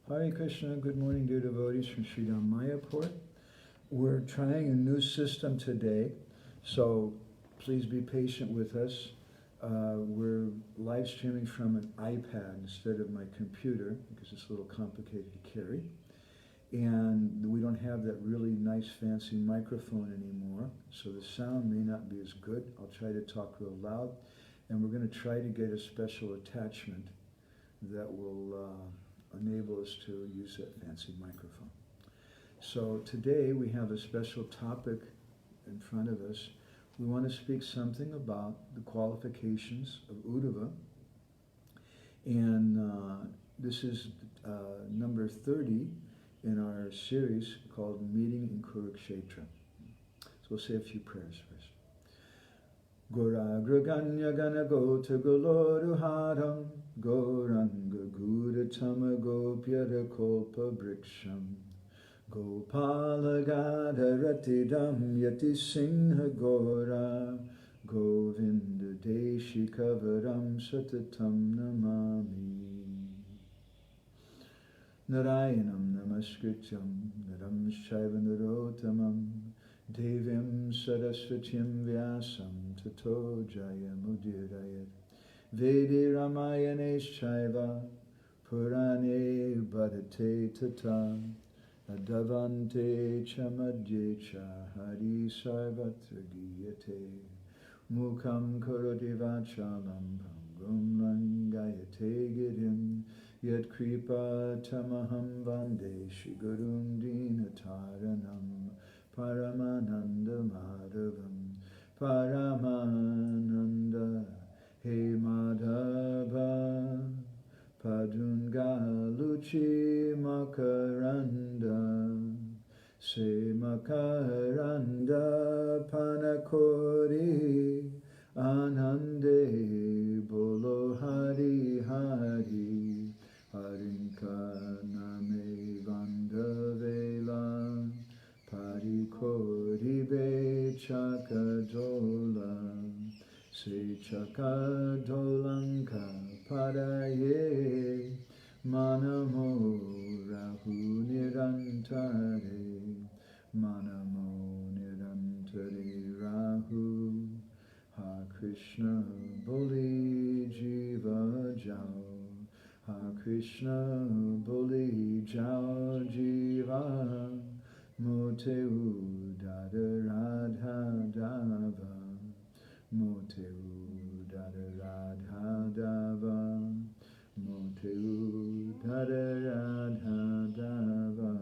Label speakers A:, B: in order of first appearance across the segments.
A: Hare Krishna, good morning dear devotees from Sridham Mayapur. We're trying a new system today, so please be patient with us. We're live streaming from an iPad instead of my computer because it's a little complicated to carry. And we don't have that really nice fancy microphone anymore, so the sound may not be as good. I'll try to talk real loud, and we're going to try to get a special attachment that will enable us to use that fancy microphone. So today we have a special topic in front of us. We want to speak something about the qualifications of Uddhava, and this is number 30 in our series called Meeting in Kurukshetra. So we'll say a few prayers first. Goragraganya gana gota goloruharam Goranga Gudatama Gopyara Kolpa Briksham Gopala Gada Ratidam Yati Singha Gora Govinda Deshi Kavaram Satatam Namami Narayanam Namaskrityam Naram Shaiva Narotamam Devim Sarasvatyam Vyasam Tato Jayamudirayat Vedi Ramayane Shaiva Purane Bhadate Tata Adavante Chamadye Cha Hari Sarvatra Giyate Mukham Karoti Vachalam Bhangum Langayate Girim Yat Kripa Tamaham Vande Shigurum Dinataranam Paramananda Madhavam Paramananda He Madhava Padunga Luchi Makaranda Se Makaranda Panakori Anande Bolo Hari Hari Harinka Name Vandavela Parikori Be Chakadola Se Chakadolanka Padaye Manamo Rahu Nirantare Manamo Nirantare Rahu Ha Krishna Boli Jiva Jao Ha Krishna Boli Jao Jiva Mote Dada Radha Dava Mote Dada Radha Dava Mote Dada Radha Dava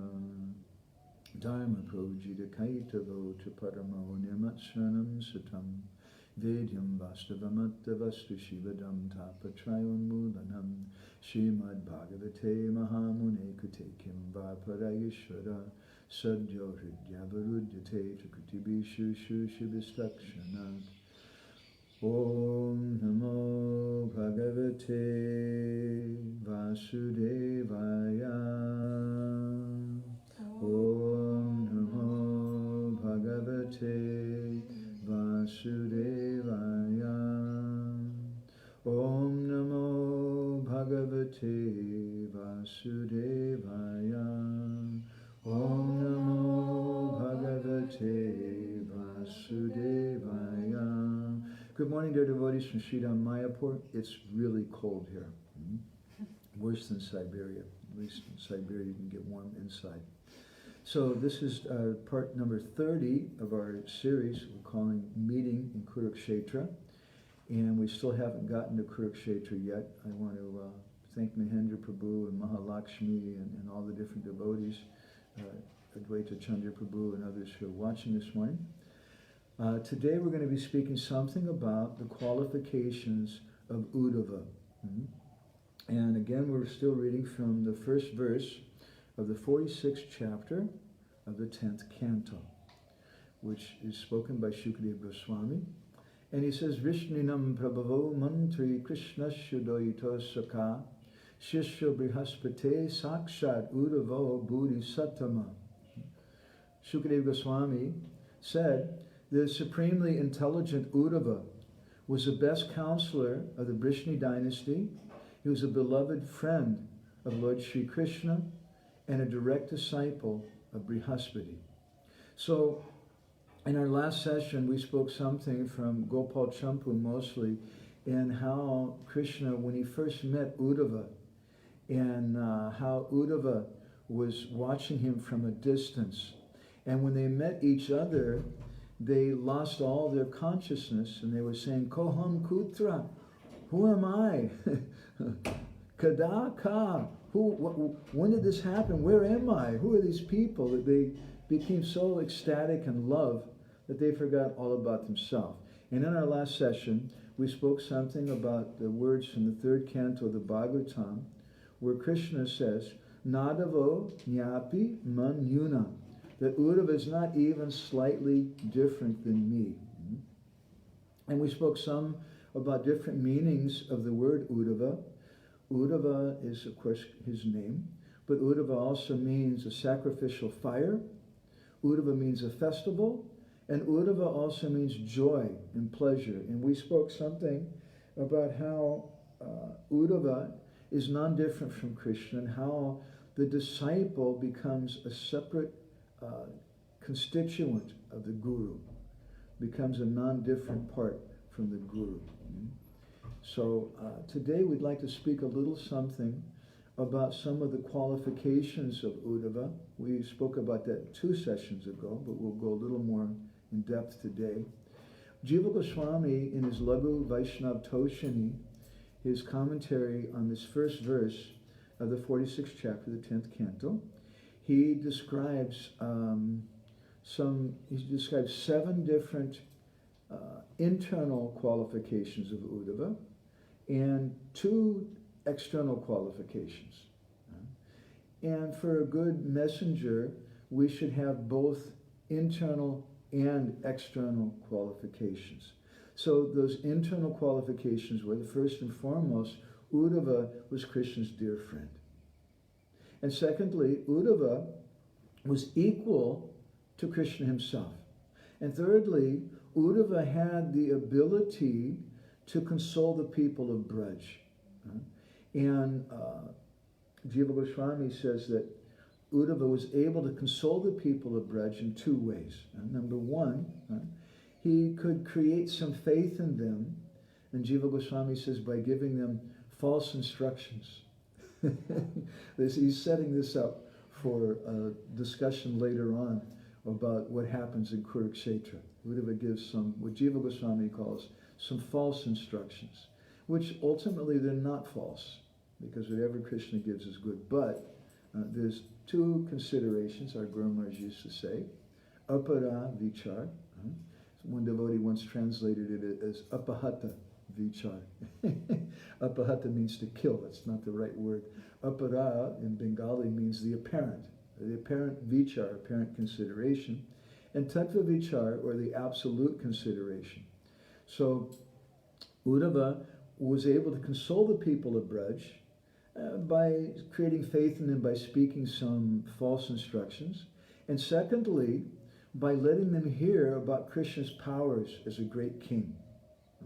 A: Dharma Projita Kaitavo Chaparamo Nirmatsranam Satam Vedyam Vastavamatta Vastu Shivadam Tapatrayon Mulanam Srimad Bhagavate Mahamune Kutekim Vaparayishvara Sadhyo Hridyavarudhyate Chakutibishu Shushivistakshanat Om Namo Bhagavate Vasudevaya Om Namo Bhagavate Vasudevaya Om Namo Bhagavate Vasudevaya Om Namo Bhagavate Vasudevaya. Good morning, dear devotees from Sridham Mayapur. It's really cold here. Worse than Siberia. At least in Siberia you can get warm inside. So this is part number 30 of our series we're calling Meeting in Kurukshetra. And we still haven't gotten to Kurukshetra yet. I want to thank Mahendra Prabhu and Mahalakshmi and all the different devotees, Advaita Chandra Prabhu and others who are watching this morning. Today we're going to be speaking something about the qualifications of Uddhava. And again, we're still reading from the first verse of the 46th chapter of the 10th canto, which is spoken by Shukadeva Goswami. And he says, Vishninam Prabhavo Mantri Krishna Shudoito Saka Shishya Brihaspate Sakshat Uddhavo Buddhi Sattama. Shukadeva Goswami said, the supremely intelligent Uddhava was the best counselor of the Vrishni dynasty. He was a beloved friend of Lord Sri Krishna and a direct disciple of Brihaspati. So, in our last session, we spoke something from Gopal Champu mostly, in how Krishna, when he first met Uddhava, and how Uddhava was watching him from a distance. And when they met each other, they lost all their consciousness, and they were saying, Koham Kutra, who am I? Kadaka, when did this happen? Where am I? Who are these people? That they became so ecstatic in love that they forgot all about themselves. And in our last session, we spoke something about the words from the third canto of the Bhagavatam, where Krishna says, Nadavo Nyapi Manyuna, that Uddhava is not even slightly different than me. And we spoke some about different meanings of the word Uddhava. Uddhava is, of course, his name, but Uddhava also means a sacrificial fire. Uddhava means a festival, and Uddhava also means joy and pleasure. And we spoke something about how Uddhava is non-different from Krishna, and how the disciple becomes a separate constituent of the Guru, becomes a non-different part from the Guru. So today we'd like to speak a little something about some of the qualifications of Uddhava. We spoke about that 2 sessions ago, but we'll go a little more in depth today. Jiva Goswami, in his Laghu Vaishnav Toshini, his commentary on this first verse of the 46th chapter, the 10th canto, he describes 7 different internal qualifications of Uddhava and 2 external qualifications. And for a good messenger, we should have both internal and external qualifications. So those internal qualifications were, the first and foremost, Uddhava was Krishna's dear friend. And secondly, Uddhava was equal to Krishna himself. And thirdly, Uddhava had the ability to console the people of Braj. And Jiva Goswami says that Uddhava was able to console the people of Braj in 2 ways. Number 1, he could create some faith in them, and Jiva Goswami says by giving them false instructions. He's setting this up for a discussion later on about what happens in Kurukshetra. Uddhava gives some, what Jiva Goswami calls, some false instructions, which ultimately they're not false, because whatever Krishna gives is good. But there's 2 considerations, our Guru Maharaj used to say. Apara vichar. One devotee once translated it as apahata vichar. Apahata means to kill. That's not the right word. Apara in Bengali means the apparent vichar, apparent consideration, and tattva vichar, or the absolute consideration. So Uddhava was able to console the people of Braj by creating faith in them, by speaking some false instructions, and secondly, by letting them hear about Krishna's powers as a great king.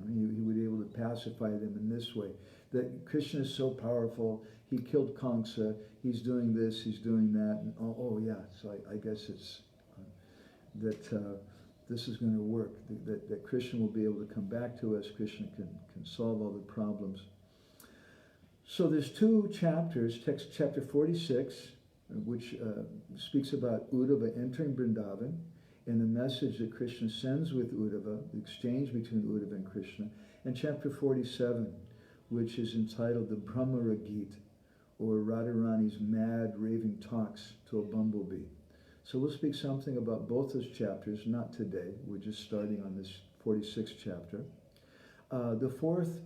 A: He would be able to pacify them in this way, that Krishna is so powerful, he killed Kamsa, he's doing this, he's doing that, and so I guess it's that this is going to work, that Krishna will be able to come back to us, Krishna can solve all the problems. So there's 2 chapters, text chapter 46, which speaks about Uddhava entering Vrindavan, and the message that Krishna sends with Uddhava, the exchange between Uddhava and Krishna, and chapter 47, which is entitled the Brahmara Geet, or Radharani's mad raving talks to a bumblebee. So we'll speak something about both those chapters, not today. We're just starting on this 46th chapter. The 4th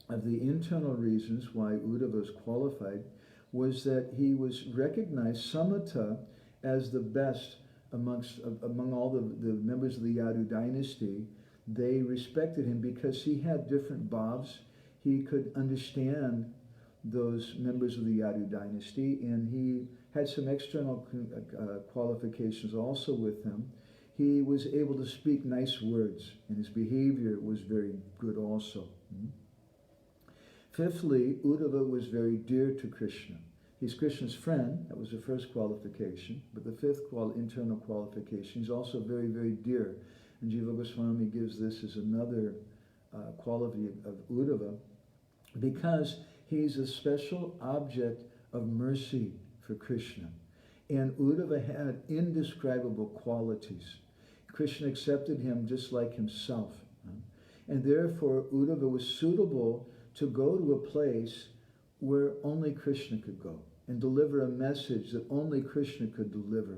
A: of the internal reasons why Uddhava was qualified was that he was recognized samata as the best among all the members of the Yadu dynasty. They respected him because he had different bhavs. He could understand those members of the Yadu dynasty, and he had some external qualifications also with him. He was able to speak nice words, and his behavior was very good also. Fifthly, Uddhava was very dear to Krishna. He's Krishna's friend. That was the first qualification. But the fifth internal qualification, he's also very, very dear. And Jiva Goswami gives this as another quality of Uddhava, because he's a special object of mercy for Krishna. And Uddhava had indescribable qualities. Krishna accepted him just like himself. And therefore, Uddhava was suitable to go to a place where only Krishna could go and deliver a message that only Krishna could deliver.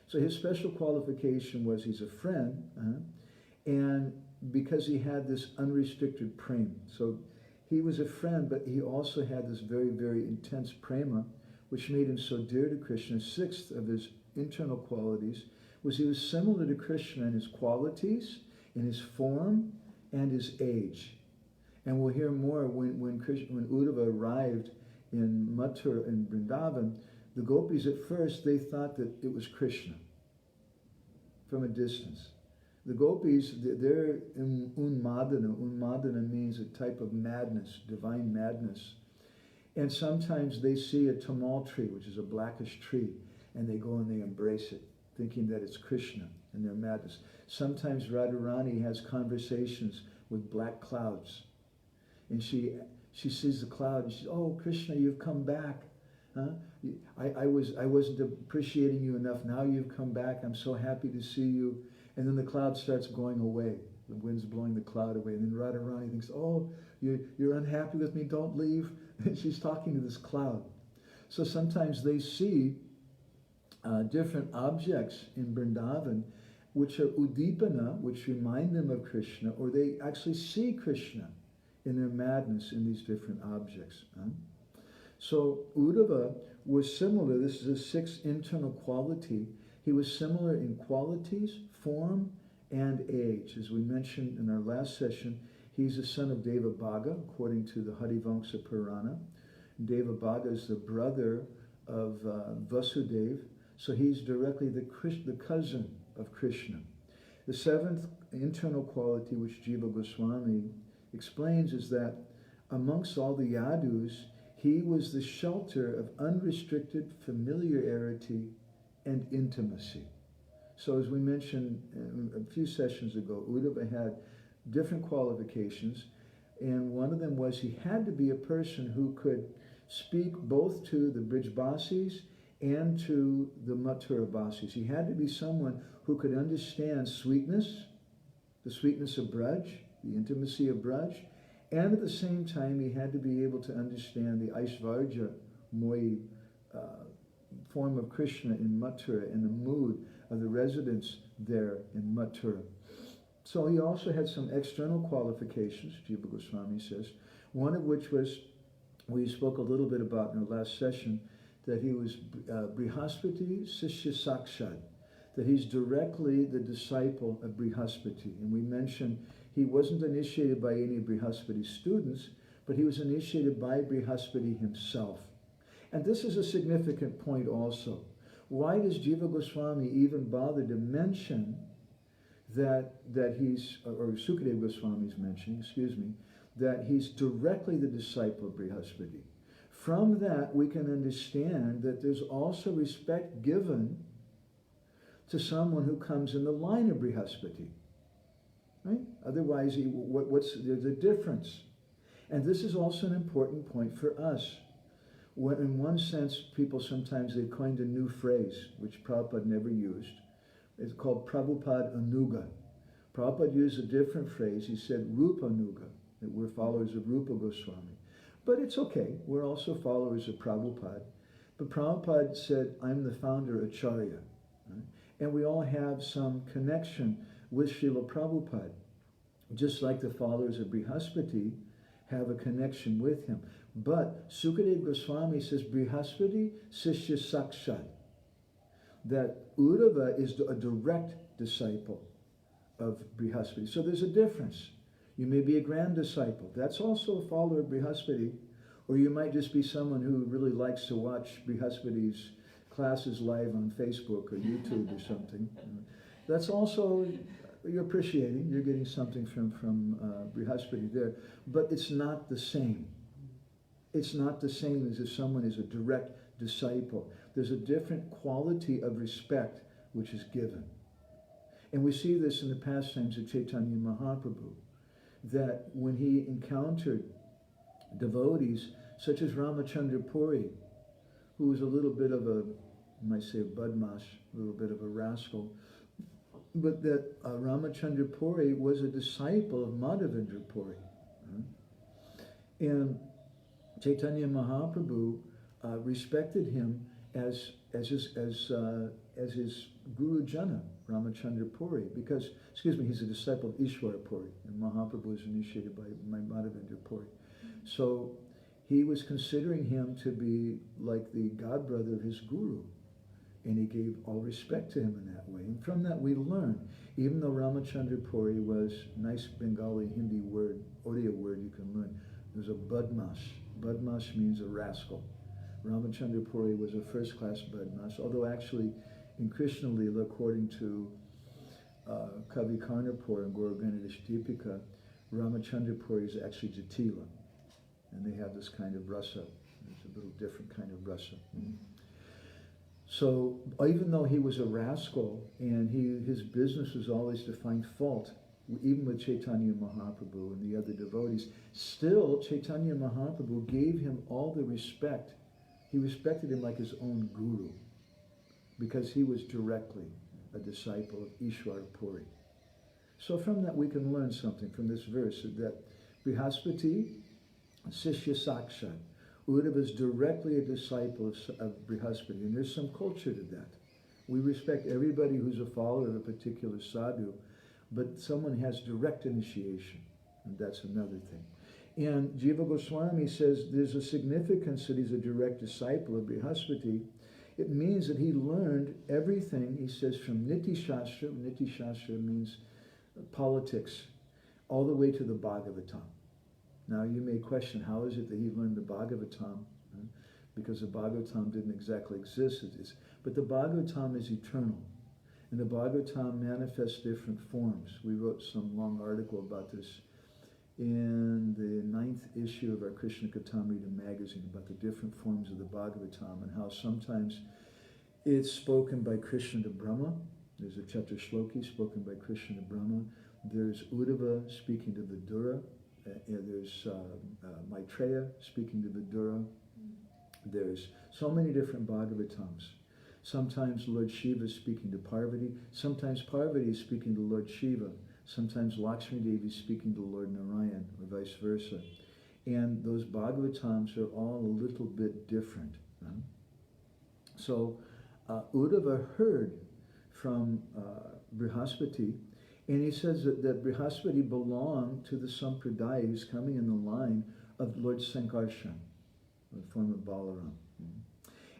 A: So his special qualification was he's a friend, and because he had this unrestricted prema. So he was a friend, but he also had this very, very intense prema, which made him so dear to Krishna. Sixth of his internal qualities was he was similar to Krishna in his qualities, in his form, and his age. And we'll hear more when Uddhava arrived in Mathura and Vrindavan. The gopis at first, they thought that it was Krishna from a distance. The gopis, they're in unmadana. Unmadana means a type of madness, divine madness. And sometimes they see a tamal tree, which is a blackish tree, and they go and they embrace it, thinking that it's Krishna in their madness. Sometimes Radharani has conversations with black clouds. And she sees the cloud and she says, "Oh, Krishna, you've come back. Huh? I wasn't appreciating you enough. Now you've come back. I'm so happy to see you." And then the cloud starts going away. The wind's blowing the cloud away. And then Radharani thinks, "Oh, you're unhappy with me. Don't leave." And she's talking to this cloud. So sometimes they see different objects in Vrindavan which are udipana, which remind them of Krishna, or they actually see Krishna in their madness in these different objects. So Uddhava was similar. This is a sixth internal quality. He was similar in qualities, form, and age. As we mentioned in our last session, he's the son of Devabhaga, according to the Harivamsa Purana. Devabhaga is the brother of Vasudeva, so he's directly the cousin of Krishna. The seventh internal quality which Jiva Goswami explains is that amongst all the yadus, he was the shelter of unrestricted familiarity and intimacy. So as we mentioned a few sessions ago, Uddhava had different qualifications, and one of them was he had to be a person who could speak both to the Brijbasis and to the Mathura Basis. He had to be someone who could understand sweetness, the sweetness of Braj, the intimacy of Braj, and at the same time he had to be able to understand the Aishvarja Moyi form of Krishna in Mathura and the mood of the residents there in Mathura. So he also had some external qualifications, Jiva Goswami says, one of which was, we spoke a little bit about in our last session, that he was Brihaspati Sishya Sakshat, that he's directly the disciple of Brihaspati. And we mentioned he wasn't initiated by any of Brihaspati's students, but he was initiated by Brihaspati himself. And this is a significant point also. Why does Jiva Goswami even bother to mention that he's, or Sukadeva Goswami is mentioning, that he's directly the disciple of Brihaspati? From that, we can understand that there's also respect given to someone who comes in the line of Brihaspati, right? Otherwise, there's a difference. And this is also an important point for us. When, in one sense, people sometimes, they coined a new phrase, which Prabhupada never used. It's called Prabhupada Anuga. Prabhupada used a different phrase. He said Rupa Anuga, that we're followers of Rupa Goswami. But it's okay, we're also followers of Prabhupada. But Prabhupada said, I'm the founder Acharya. Right? And we all have some connection with Srila Prabhupada, just like the followers of Brihaspati have a connection with him. But Sukadeva Goswami says, Brihaspati Sishya Sakshat, that Uddhava is a direct disciple of Brihaspati. So there's a difference. You may be a grand disciple. That's also a follower of Brihaspati. Or you might just be someone who really likes to watch Brihaspati's classes live on Facebook or YouTube or something. That's also, you're appreciating, you're getting something from Brihaspati there. But it's not the same. It's not the same as if someone is a direct disciple. There's a different quality of respect which is given. And we see this in the pastimes of Chaitanya Mahaprabhu, that when he encountered devotees such as Ramachandra Puri, who was a little bit of a, you might say, a badmash, a little bit of a rascal, but that Ramachandra Puri was a disciple of Madhavendra Puri. And Chaitanya Mahaprabhu respected him as his Guru Jana, Ramachandra Puri, because, he's a disciple of Ishwara Puri, and Mahaprabhu was initiated by Madhavendra Puri. So he was considering him to be like the godbrother of his Guru, and he gave all respect to him in that way. And from that we learn, even though Ramachandra Puri was a nice Bengali Hindi word, Odia word you can learn, there's a badmash. Badmash means a rascal. Ramachandra Puri was a first-class badmash, although actually in Krishna Lila, according to Kavi Karnapur and Gaura Ganadish Deepika, Ramachandra Puri is actually Jatila. And they have this kind of rasa. It's a little different kind of rasa. So even though he was a rascal and his business was always to find fault, even with Chaitanya Mahaprabhu and the other devotees, still Chaitanya Mahaprabhu gave him all the respect. He respected him like his own guru, because he was directly a disciple of Ishwara Puri. So from that we can learn something from this verse, that Brihaspati, Sishya Sakshat, Uddhava is directly a disciple of Brihaspati, and there's some culture to that. We respect everybody who's a follower of a particular sadhu, but someone has direct initiation, and that's another thing. And Jiva Goswami says there's a significance that he's a direct disciple of Brihaspati. It means that he learned everything, he says, from Niti Shastra. Niti Shastra means politics, all the way to the Bhagavatam. Now you may question, how is it that he learned the Bhagavatam? Because the Bhagavatam didn't exactly exist. But the Bhagavatam is eternal. And the Bhagavatam manifests different forms. We wrote some long article about this in the 9th issue of our Krishna Katamrita magazine, about the different forms of the Bhagavatam and how sometimes it's spoken by Krishna to Brahma. There's a Chatra Shloki spoken by Krishna to Brahma. There's Uddhava speaking to Vidura. There's Maitreya speaking to Vidura. There's so many different Bhagavatams. Sometimes Lord Shiva is speaking to Parvati. Sometimes Parvati is speaking to Lord Shiva. Sometimes Lakshmi Devi is speaking to Lord Narayan, or vice versa. And those Bhagavatams are all a little bit different. So Uddhava heard from Brihaspati, and he says that Brihaspati belonged to the Sampradaya who's coming in the line of Lord Sankarshan, the form of Balaram.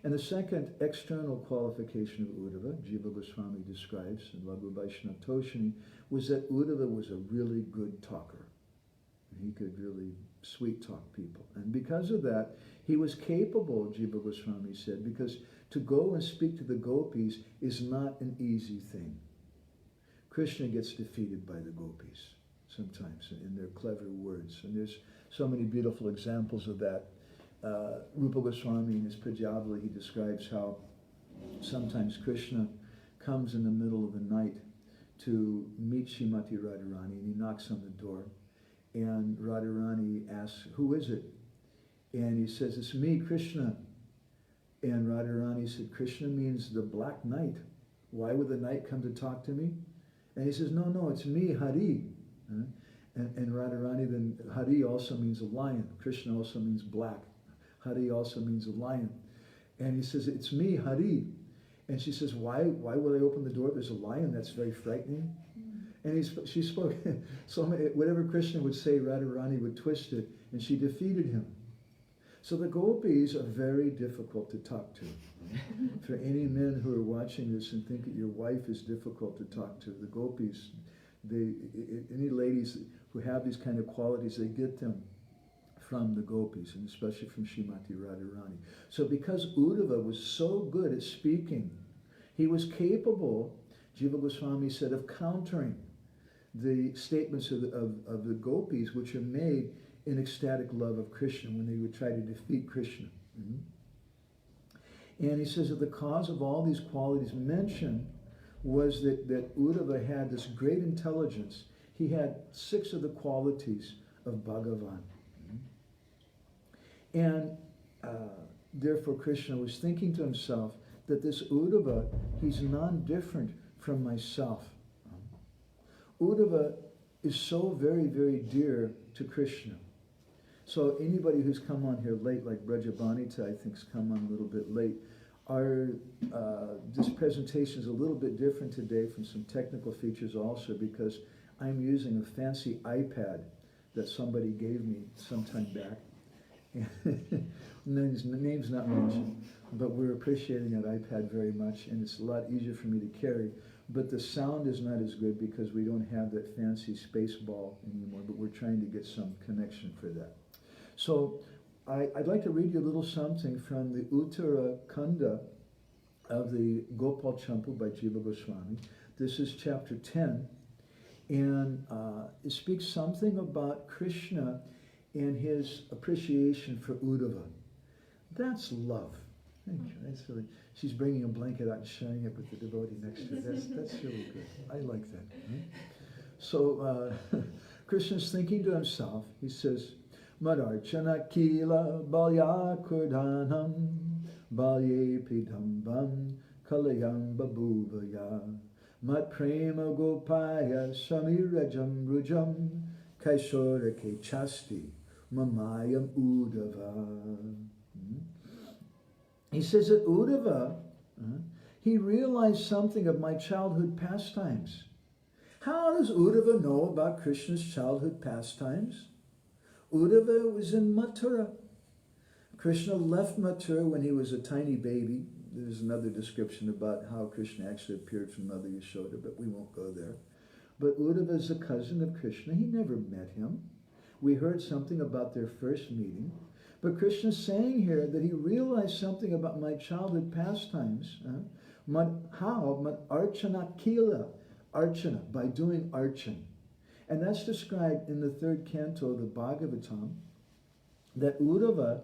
A: And the second external qualification of Uddhava, Jiva Goswami describes in Laghu Vaishnava Toshini, was that Uddhava was a really good talker. He could really sweet talk people. And because of that, he was capable, Jiva Goswami said, because to go and speak to the gopis is not an easy thing. Krishna gets defeated by the gopis sometimes in their clever words. And there's so many beautiful examples of that. Rupa Goswami in his Pajavali, he describes how sometimes Krishna comes in the middle of the night to meet Srimati Radharani, and he knocks on the door, and Radharani asks, "Who is it?" And he says, "It's me, Krishna." And Radharani said, "Krishna means the black night. Why would the night come to talk to me?" And he says, no, it's me, Hari. And Radharani, then Hari also means a lion. Krishna also means black. Hari also means a lion. And he says, "It's me, Hari." And she says, why would I open the door? There's a lion. That's very frightening. And she spoke, so whatever Krishna would say, Radharani would twist it, and she defeated him. So the gopis are very difficult to talk to. For any men who are watching this and think that your wife is difficult to talk to, the gopis, any ladies who have these kind of qualities, they get them from the gopis, and especially from Srimati Radharani. So because Uddhava was so good at speaking, he was capable, Jiva Goswami said, of countering the statements of the gopis, which are made in ecstatic love of Krishna when they would try to defeat Krishna. And he says that the cause of all these qualities mentioned was that Uddhava had this great intelligence. He had 6 of the qualities of Bhagavan. And therefore Krishna was thinking to himself that this Uddhava, he's non-different from myself. Uddhava is so very, very dear to Krishna. So anybody who's come on here late, like Vraja I think's come on a little bit late, this presentation is a little bit different today from some technical features also, because I'm using a fancy iPad that somebody gave me some time back. Name's not mentioned, but we're appreciating that iPad very much, and it's a lot easier for me to carry. But the sound is not as good because we don't have that fancy space ball anymore, but we're trying to get some connection for that. So I'd like to read you a little something from the Uttara Kanda of the Gopal Champu by Jiva Goswami. This is chapter 10, and it speaks something about Krishna and his appreciation for Uddhava. That's love. Thank you. That's really, she's bringing a blanket out and sharing it with the devotee next to her. That's really good. I like that. So Krishna's thinking to himself. He says, Madarchana kila balya kurdhanam balye pidambam kalayam babuvaya mat prema gopaya samirajam rujam kaishora ke chasti mamayam Uddhava. He says that Uddhava, he realized something of my childhood pastimes. How does Uddhava know about Krishna's childhood pastimes? Uddhava was in Mathura. Krishna left Mathura when he was a tiny baby. There's another description about how Krishna actually appeared from Mother Yashoda, but we won't go there. But Uddhava is a cousin of Krishna. He never met him. We heard something about their first meeting. But Krishna's saying here that he realized something about my childhood pastimes. How? Archana kila. Archana, by doing archan. And that's described in the 3rd canto of the Bhagavatam, that Uddhava,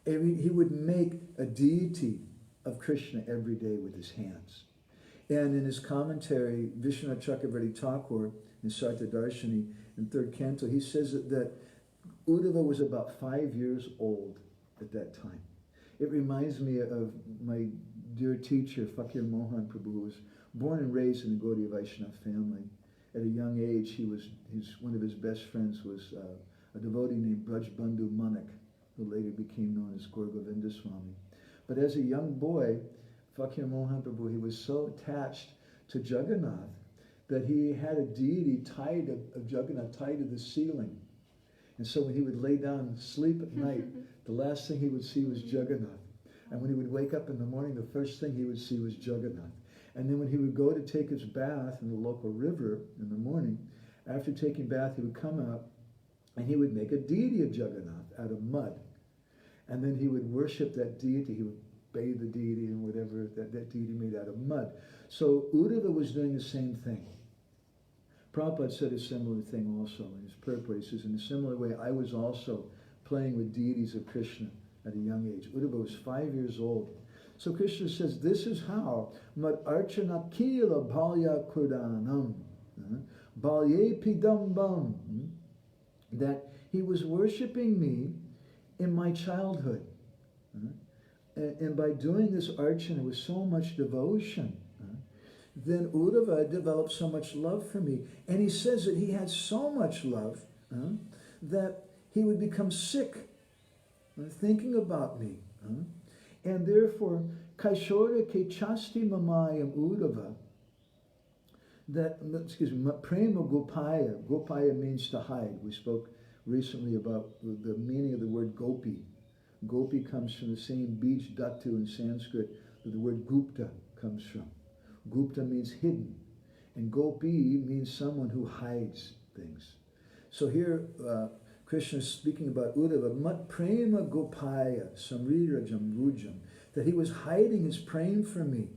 A: he would make a deity of Krishna every day with his hands. And in his commentary, Vishwanath Chakravarti Thakur, in Sarta Darshini, in 3rd canto, he says that Uddhava was about 5 years old at that time. It reminds me of my dear teacher, Fakir Mohan Prabhu, who was born and raised in the Gaudiya Vaishnava family. At a young age, one of his best friends was a devotee named Braj Bandhu Manik, who later became known as Gaur Govinda Swami. But as a young boy, Fakir Mohan Prabhu, he was so attached to Jagannath that he had a deity of Jagannath tied to the ceiling. And so when he would lay down and sleep at night, the last thing he would see was Jagannath. And when he would wake up in the morning, the first thing he would see was Jagannath. And then when he would go to take his bath in the local river in the morning, after taking bath, he would come out and he would make a deity of Jagannath out of mud. And then he would worship that deity. He would bathe the deity in whatever that deity made out of mud. So Uddhava was doing the same thing. Prabhupada said a similar thing also in his purport. He says, in a similar way, I was also playing with deities of Krishna at a young age. Uddhava was 5 years old. So Krishna says, this is how Mat Archana Kila Bhalya Kurdanam Bhalye Pidambam, that he was worshiping me in my childhood. And by doing this archana with so much devotion, then Uddhava developed so much love for me. And he says that he had so much love that he would become sick thinking about me. And therefore, Kaishora ke chasti mamayam Uddhava, prema gopaya. Gopaya means to hide. We spoke recently about the meaning of the word gopi. Gopi comes from the same bij dhatu in Sanskrit that the word gupta comes from. Gupta means hidden, and gopi means someone who hides things. So here, Krishna is speaking about Uddhava, mat prema gopaya samrirajam rujam, that he was hiding his prema for me.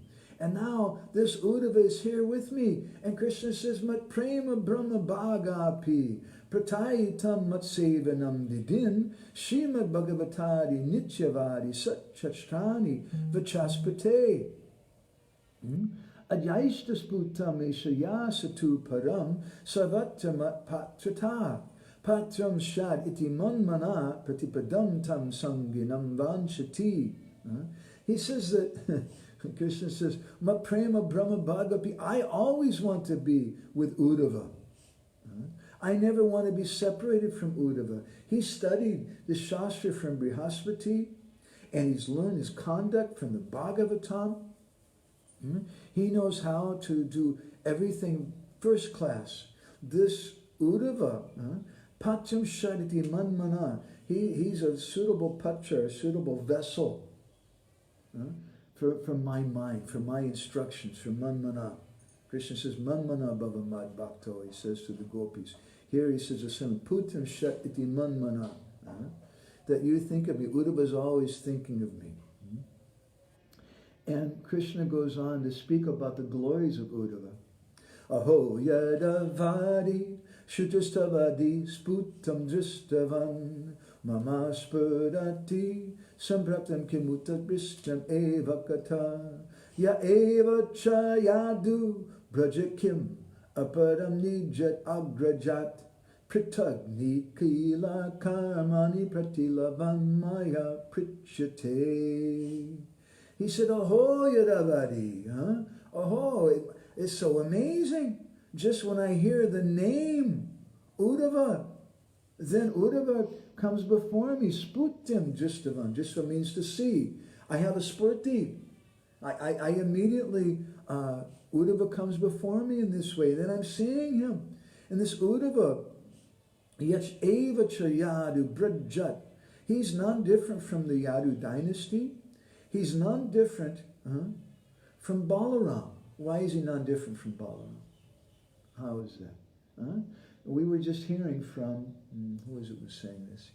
A: And now this Uddhava is here with me. And Krishna says, Mat prema brahma bhagapi pratayitam mat sevanam didin Srimad Bhagavatari Nityavadi Satchastrani Vachaspate. Adyaishtasputam Eshayasatu Param Sarvatamat Patrata Patram Shad Iti Manmana Pratipadam Tam Sanginam Vanchati. He says that, Krishna says, Ma Prema Brahma Bhagapi, I always want to be with Uddhava. I never want to be separated from Uddhava. He studied the Shastra from Brihaspati, and he's learned his conduct from the Bhagavatam. He knows how to do everything first class. This Uddhava, Patyam Shaditi Manmana, he's a suitable patra, a suitable vessel for my mind, for my instructions, for Manmana. Krishna says, Manmana Bhava Mad Bhakto, he says to the gopis. Here he says, Putam Shat Iti Manmana, that you think of me. Uddhava is always thinking of me. And Krishna goes on to speak about the glories of Uddhava. Aho yadavadi shutastavadi sputam dristavan mama spurati sampraptam kimutat bristam evakata ya eva cha yadu brajakim aparam nijat agrajat pritagni kila karmani pratilavan maya prichyate. He said, Aho Yadavadi, Aho, it's so amazing. Just when I hear the name Uddhava, then Uddhava comes before me. Sputim Jistavan. Jista means to see. I have a spurti. I immediately, Uddhava comes before me in this way. Then I'm seeing him. And this Uddhava, Yach Eva Chayadu Brajat, he's none different from the Yadu dynasty. He's none different from Balaram. Why is he none different from Balaram? How is that? We were just hearing from, who was saying this?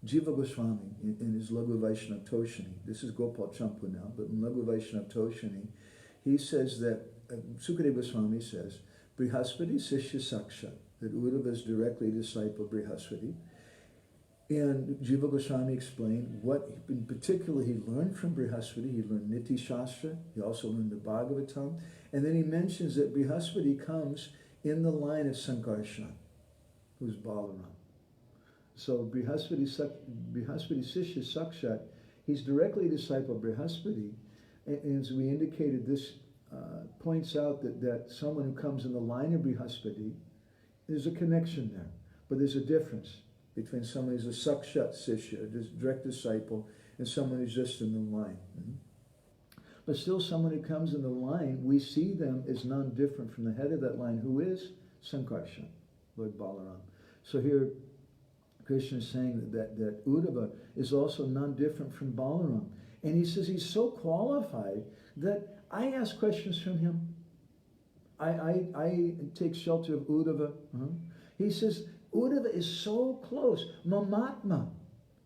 A: Jiva Goswami in his Laghu Vaishnava Toshani. This is Gopal Champu now, but in Laghu Vaishnava Toshani, he says that, Sukadeva Goswami says, Brihaspati Sishya Saksha, that Uddhava is directly disciple of Brihaspati. And Jiva Goswami explained what in particular he learned from Brihaspati. He learned Niti Shastra, he also learned the Bhagavatam, and then he mentions that Brihaspati comes in the line of Sankarshan, who's Balaram. So Brihaspati Sishya Sakshat, he's directly a disciple of Brihaspati, and as we indicated, this points out that someone who comes in the line of Brihaspati, there's a connection there, but there's a difference between someone who's a Sakshat Sishya, a direct disciple, and someone who's just in the line. But still, someone who comes in the line, we see them as none different from the head of that line, who is Sankarshan, Lord Balaram. So here, Krishna is saying that Uddhava is also none different from Balaram. And he says he's so qualified that I ask questions from him. I take shelter of Uddhava. He says, Uddhava is so close. Mamatma.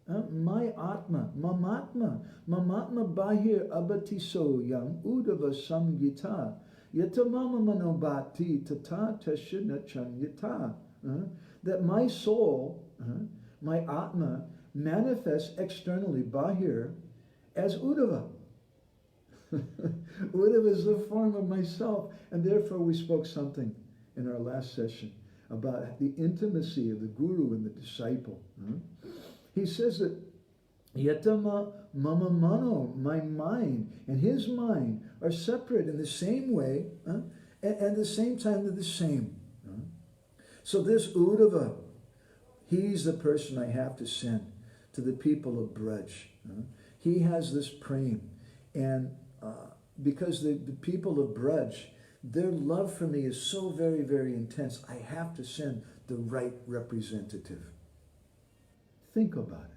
A: My Atma. Mamatma bahir abatiso yam Uddhava samgita. Yatamama manobhati tata tashina chanyata. That my soul, my Atma, manifests externally, bahir, as Uddhava. Uddhava is the form of myself. And therefore we spoke something in our last session about the intimacy of the guru and the disciple. He says that Yatama mama mano, my mind and his mind are separate in the same way, and at the same time they're the same. So this Uddhava, he's the person I have to send to the people of Braj. He has this prem, and because the people of Braj, their love for me is so very, very intense, I have to send the right representative. Think about it.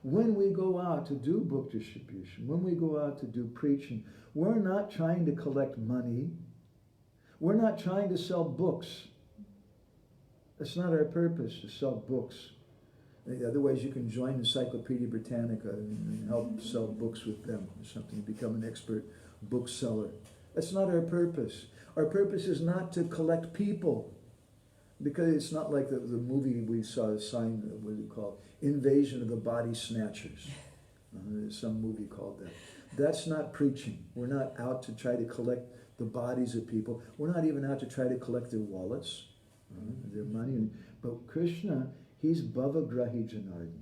A: When we go out to do book distribution, when we go out to do preaching, we're not trying to collect money. We're not trying to sell books. That's not our purpose, to sell books. Otherwise, you can join Encyclopedia Britannica and help sell books with them or something, become an expert bookseller. That's not our purpose. Our purpose is not to collect people, because it's not like the movie we saw, a sign, what do you call it? Invasion of the Body Snatchers. There's some movie called that. That's not preaching. We're not out to try to collect the bodies of people. We're not even out to try to collect their wallets, their money. But Krishna, he's Bhavagrahi Janardhan.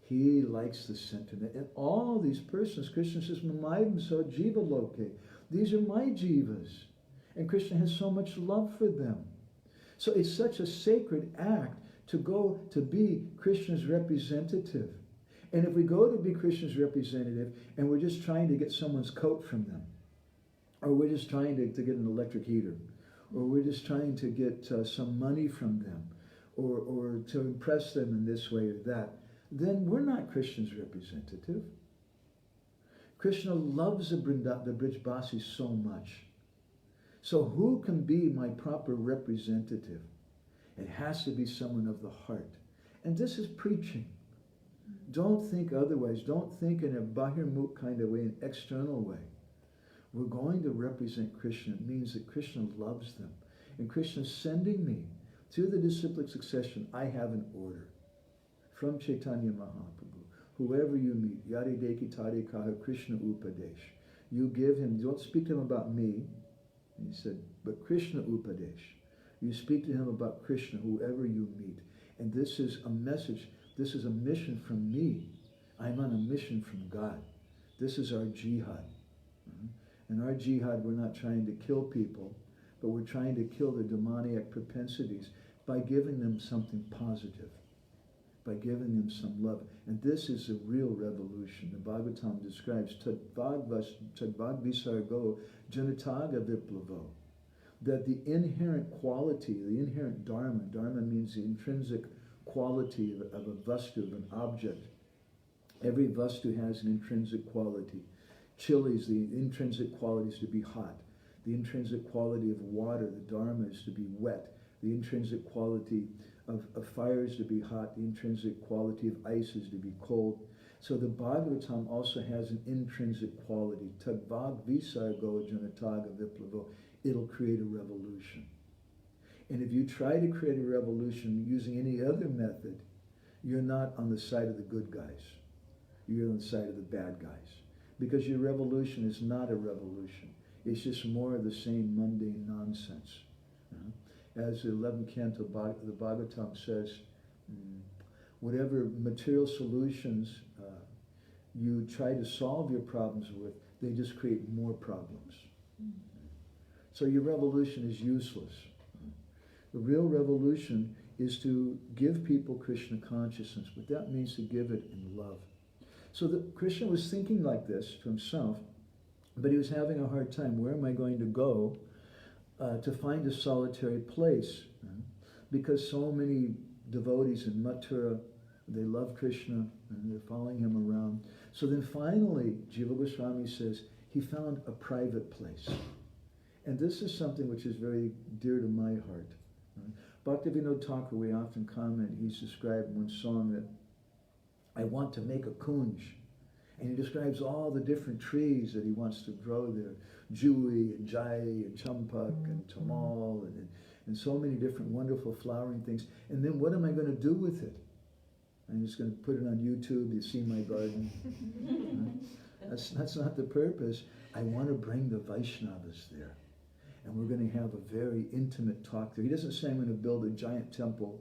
A: He likes the sentiment. And all these persons, Krishna says, Mamayam sa jiva loke. These are my jivas. And Krishna has so much love for them. So it's such a sacred act to go to be Krishna's representative. And if we go to be Krishna's representative and we're just trying to get someone's coat from them, or we're just trying to get an electric heater, or we're just trying to get some money from them, or to impress them in this way or that, then we're not Krishna's representative. Krishna loves the Brijbasis so much. So who can be my proper representative? It has to be someone of the heart. And this is preaching. Don't think otherwise. Don't think in a bahirmukh kind of way, an external way. We're going to represent Krishna. It means that Krishna loves them. And Krishna's sending me to the disciplic succession. I have an order from Chaitanya Mahaprabhu. Whoever you meet, Yari Deki Tari Kaha Krishna Upadesh. You give him, don't speak to him about me. And he said, but Krishna Upadesh. You speak to him about Krishna, whoever you meet. And this is a message. This is a mission from me. I'm on a mission from God. This is our jihad. And our jihad, we're not trying to kill people, but we're trying to kill their demoniac propensities by giving them something positive, by giving them some love. And this is a real revolution. The Bhagavatam describes Tadvad Visargo Janataga Viplavo, that the inherent quality, the inherent dharma means the intrinsic quality of a vastu, of an object. Every vastu has an intrinsic quality. Chilies, the intrinsic quality is to be hot. The intrinsic quality of water, the dharma, is to be wet. The intrinsic quality of fire is to be hot. The intrinsic quality of ice is to be cold. So the Bhagavatam also has an intrinsic quality. Tadvad visargo janataga viplavo. It'll create a revolution. And if you try to create a revolution using any other method, you're not on the side of the good guys. You're on the side of the bad guys. Because your revolution is not a revolution. It's just more of the same mundane nonsense. As the 11th canto, the Bhagavatam says, whatever material solutions you try to solve your problems with, they just create more problems. So your revolution is useless. The real revolution is to give people Krishna consciousness, but that means to give it in love. So Krishna was thinking like this to himself, but he was having a hard time. Where am I going to go to find a solitary place? Because so many devotees in Mathura, they love Krishna and they're following him around. So then finally, Jiva Goswami says, he found a private place. And this is something which is very dear to my heart. Bhaktivinoda Thakur, we often comment, he's described in one song that I want to make a kunj. And he describes all the different trees that he wants to grow there. Jui and Jai and Champak and Tamal and so many different wonderful flowering things. And then what am I going to do with it? I'm just going to put it on YouTube, you see my garden. That's not the purpose. I want to bring the Vaishnavas there. And we're going to have a very intimate talk there. He doesn't say I'm going to build a giant temple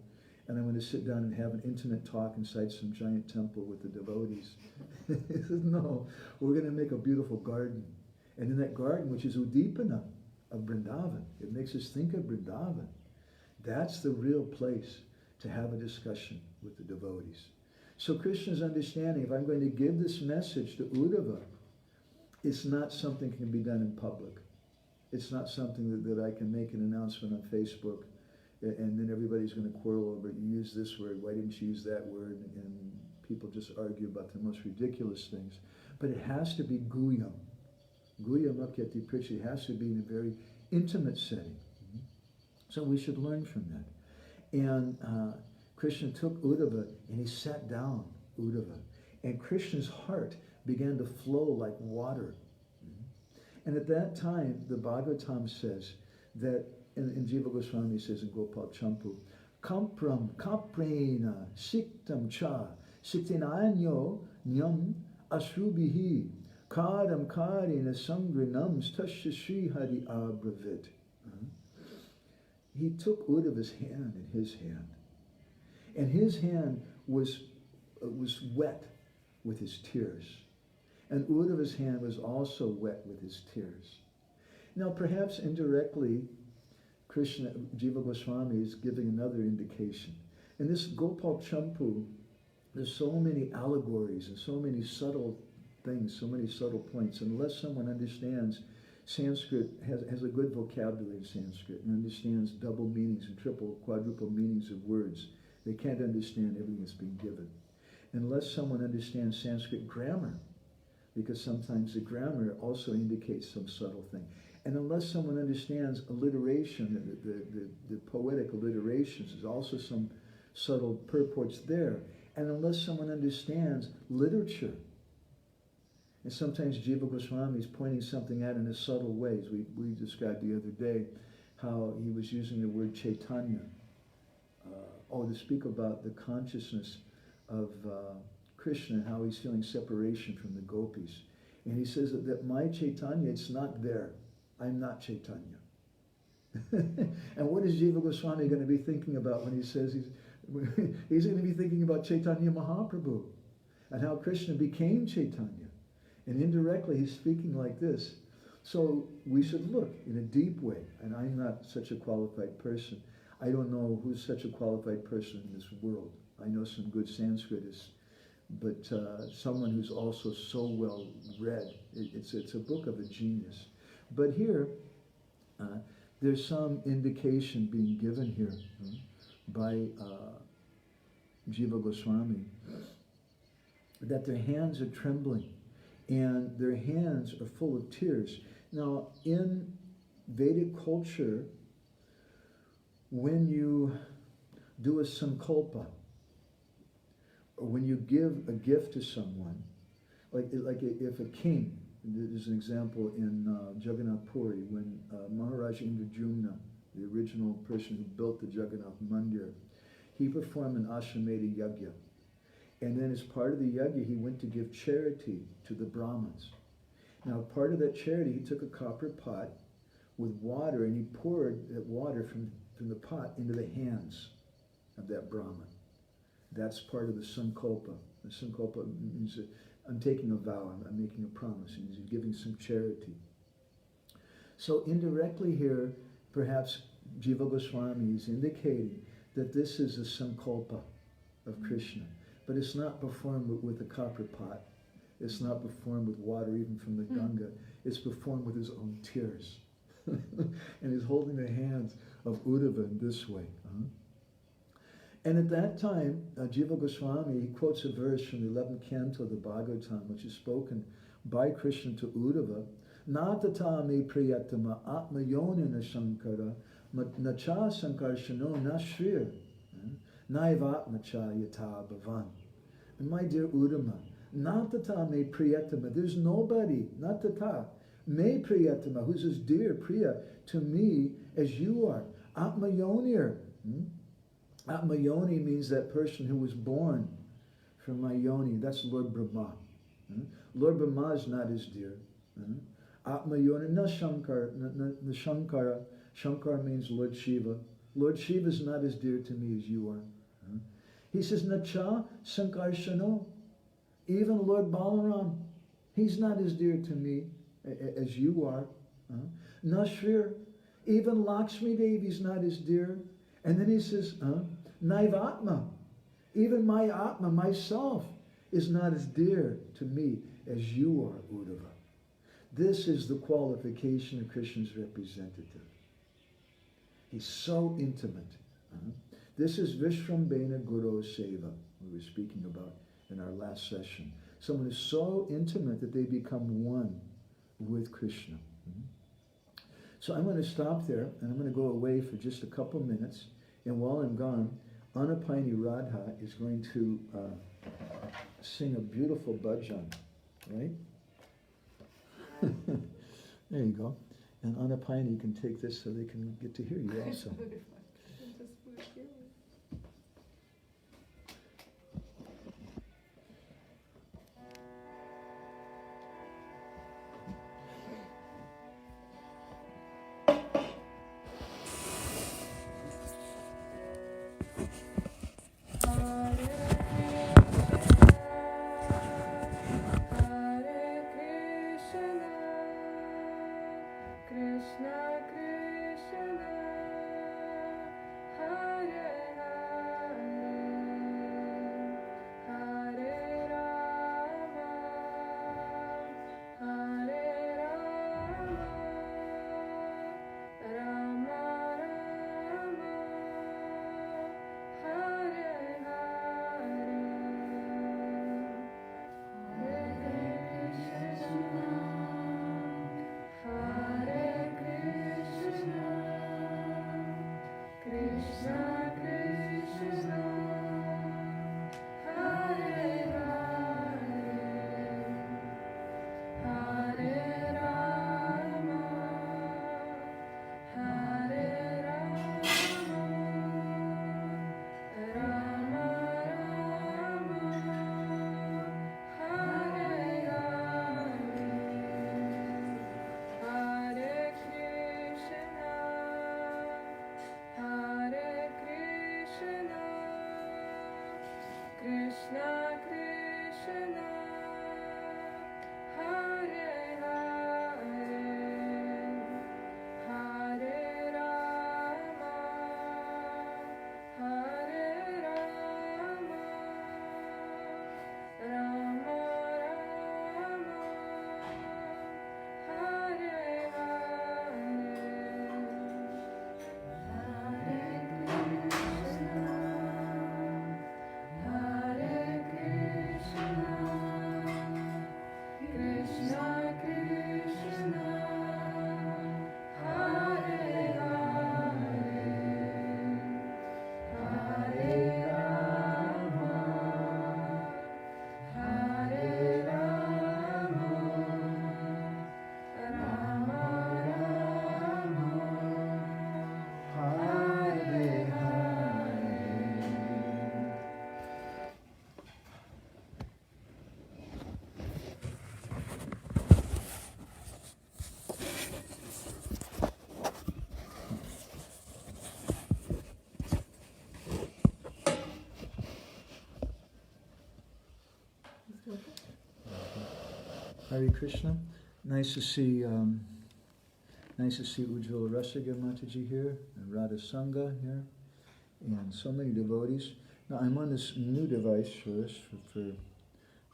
A: and I'm going to sit down and have an intimate talk inside some giant temple with the devotees. He says, no, we're going to make a beautiful garden. And in that garden, which is Uddipana of Vrindavan, it makes us think of Vrindavan. That's the real place to have a discussion with the devotees. So Krishna's understanding, if I'm going to give this message to Uddhava, it's not something that can be done in public. It's not something that I can make an announcement on Facebook and then everybody's going to quarrel over it. You use this word, why didn't you use that word? And people just argue about the most ridiculous things. But it has to be guyam. Guyam akyati prichi. It has to be in a very intimate setting. So we should learn from that. And Krishna took Uddhava and he sat down Uddhava. And Krishna's heart began to flow like water. And at that time, the Bhagavatam says that, in Jiva Goswami says in Gopal Champu, Kaprena Siktam Cha Siktinanyo Nyam Asrubihi Kadam Karina Sangrinams Tasya Sri Hari Abravit. He took Uddhava's hand in his hand. And his hand was wet with his tears. And Uddhava's hand was also wet with his tears. Now, perhaps indirectly, Krishna, Jiva Goswami is giving another indication. In this Gopal Champu, there's so many allegories and so many subtle things, so many subtle points. Unless someone understands Sanskrit, has a good vocabulary in Sanskrit, and understands double meanings and triple, quadruple meanings of words, they can't understand everything that's being given. Unless someone understands Sanskrit grammar, because sometimes the grammar also indicates some subtle thing. And unless someone understands alliteration, the poetic alliterations, there's also some subtle purports there. And unless someone understands literature, and sometimes Jiva Goswami is pointing something out in a subtle ways. We described the other day how he was using the word Chaitanya, to speak about the consciousness of Krishna, how he's feeling separation from the gopis. And he says that my Chaitanya, it's not there. I'm not Chaitanya. And what is Jiva Goswami going to be thinking about when he says he's going to be thinking about Chaitanya Mahaprabhu and how Krishna became Chaitanya. And indirectly he's speaking like this. So we should look in a deep way. And I'm not such a qualified person. I don't know who's such a qualified person in this world. I know some good Sanskritists, but someone who's also so well read. It's a book of a genius. But here, there's some indication being given here by Jiva Goswami that their hands are trembling and their hands are full of tears. Now, in Vedic culture, when you do a sankalpa, or when you give a gift to someone, like if a king, there's an example in Jagannath Puri, when Maharaj Indradyumna, the original person who built the Jagannath Mandir, he performed an Ashwamedha Yajna. And then as part of the yajna, he went to give charity to the Brahmins. Now, part of that charity, he took a copper pot with water, and he poured that water from the pot into the hands of that Brahmin. That's part of the sankalpa. The sankalpa means that I'm taking a vow, I'm making a promise, and he's giving some charity. So indirectly here, perhaps Jiva Goswami is indicating that this is a sankalpa of Krishna. But it's not performed with a copper pot. It's not performed with water even from the Ganga. It's performed with his own tears. And he's holding the hands of Uddhava in this way. And at that time, Jiva Goswami, he quotes a verse from the 11th canto of the Bhagavatam, which is spoken by Krishna to Uddhava. Natata me priyatama atma yonina shankara nacha sankarshano nashrir naivatma cha yata bhavan. And my dear Uddhava, natata me priyatama, there's nobody, natata, me priyatama, who's as dear, priya, to me as you are. Atma yonir. Atma yoni means that person who was born from my yoni. That's Lord Brahma. Lord Brahma is not as dear. Atma yoni, na shankara, na shankara. Shankara means Lord Shiva. Lord Shiva is not as dear to me as you are. He says, Nacha Sankarshano. Even Lord Balaram, he's not as dear to me as you are. Nashrir, even Lakshmi Devi is not as dear. And then he says, Naivatma, even my Atma, myself, is not as dear to me as you are, Uddhava. This is the qualification of Krishna's representative. He's so intimate. This is Vishrambena Guru Seva, we were speaking about in our last session. Someone is so intimate that they become one with Krishna. So I'm going to stop there, and I'm going to go away for just a couple minutes. And while I'm gone, Anapayani Radha is going to sing a beautiful bhajan, right? There you go. And Anapayani can take this so they can get to hear you also.
B: Krishna Krishna, Hare Hare, Hare Rama, Hare Rama, Rama Rama, Hare Hare, Hare Krishna. Hare Krishna, Krishna Krishna, Hare Hare, Hare Rama, Hare Rama, Rama Rama, Hare Hare. Hare Krishna, Hare Krishna, Krishna Krishna, Hare Hare, Hare Rama, Hare Rama, Rama Rama, Hare Hare, Hare Krishna, Hare Krishna, Krishna Krishna, Hare Hare, Hare Rama, Hare Rama, Rama Rama, Hare Hare.
A: Hare Krishna. Nice to see Uddhava Rasiga Mataji here, and Radha Sangha here, and so many devotees. Now I'm on this new device for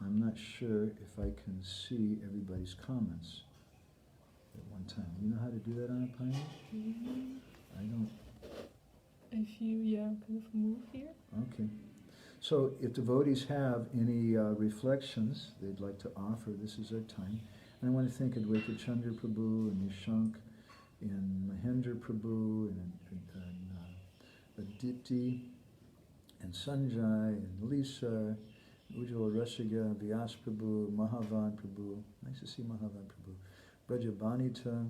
A: I'm not sure if I can see everybody's comments at one time. You know how to do that on a Pioneer? I don't.
B: If you, kind of move here.
A: Okay. So if devotees have any reflections they'd like to offer, this is their time. And I want to thank Advaita Chandra Prabhu and Nishank and Mahendra Prabhu and Aditi and Sanjay and Lisa, Ujjwala Rasiga, Vyas Prabhu, Mahavan Prabhu. Nice to see Mahavan Prabhu. Vraja Banita,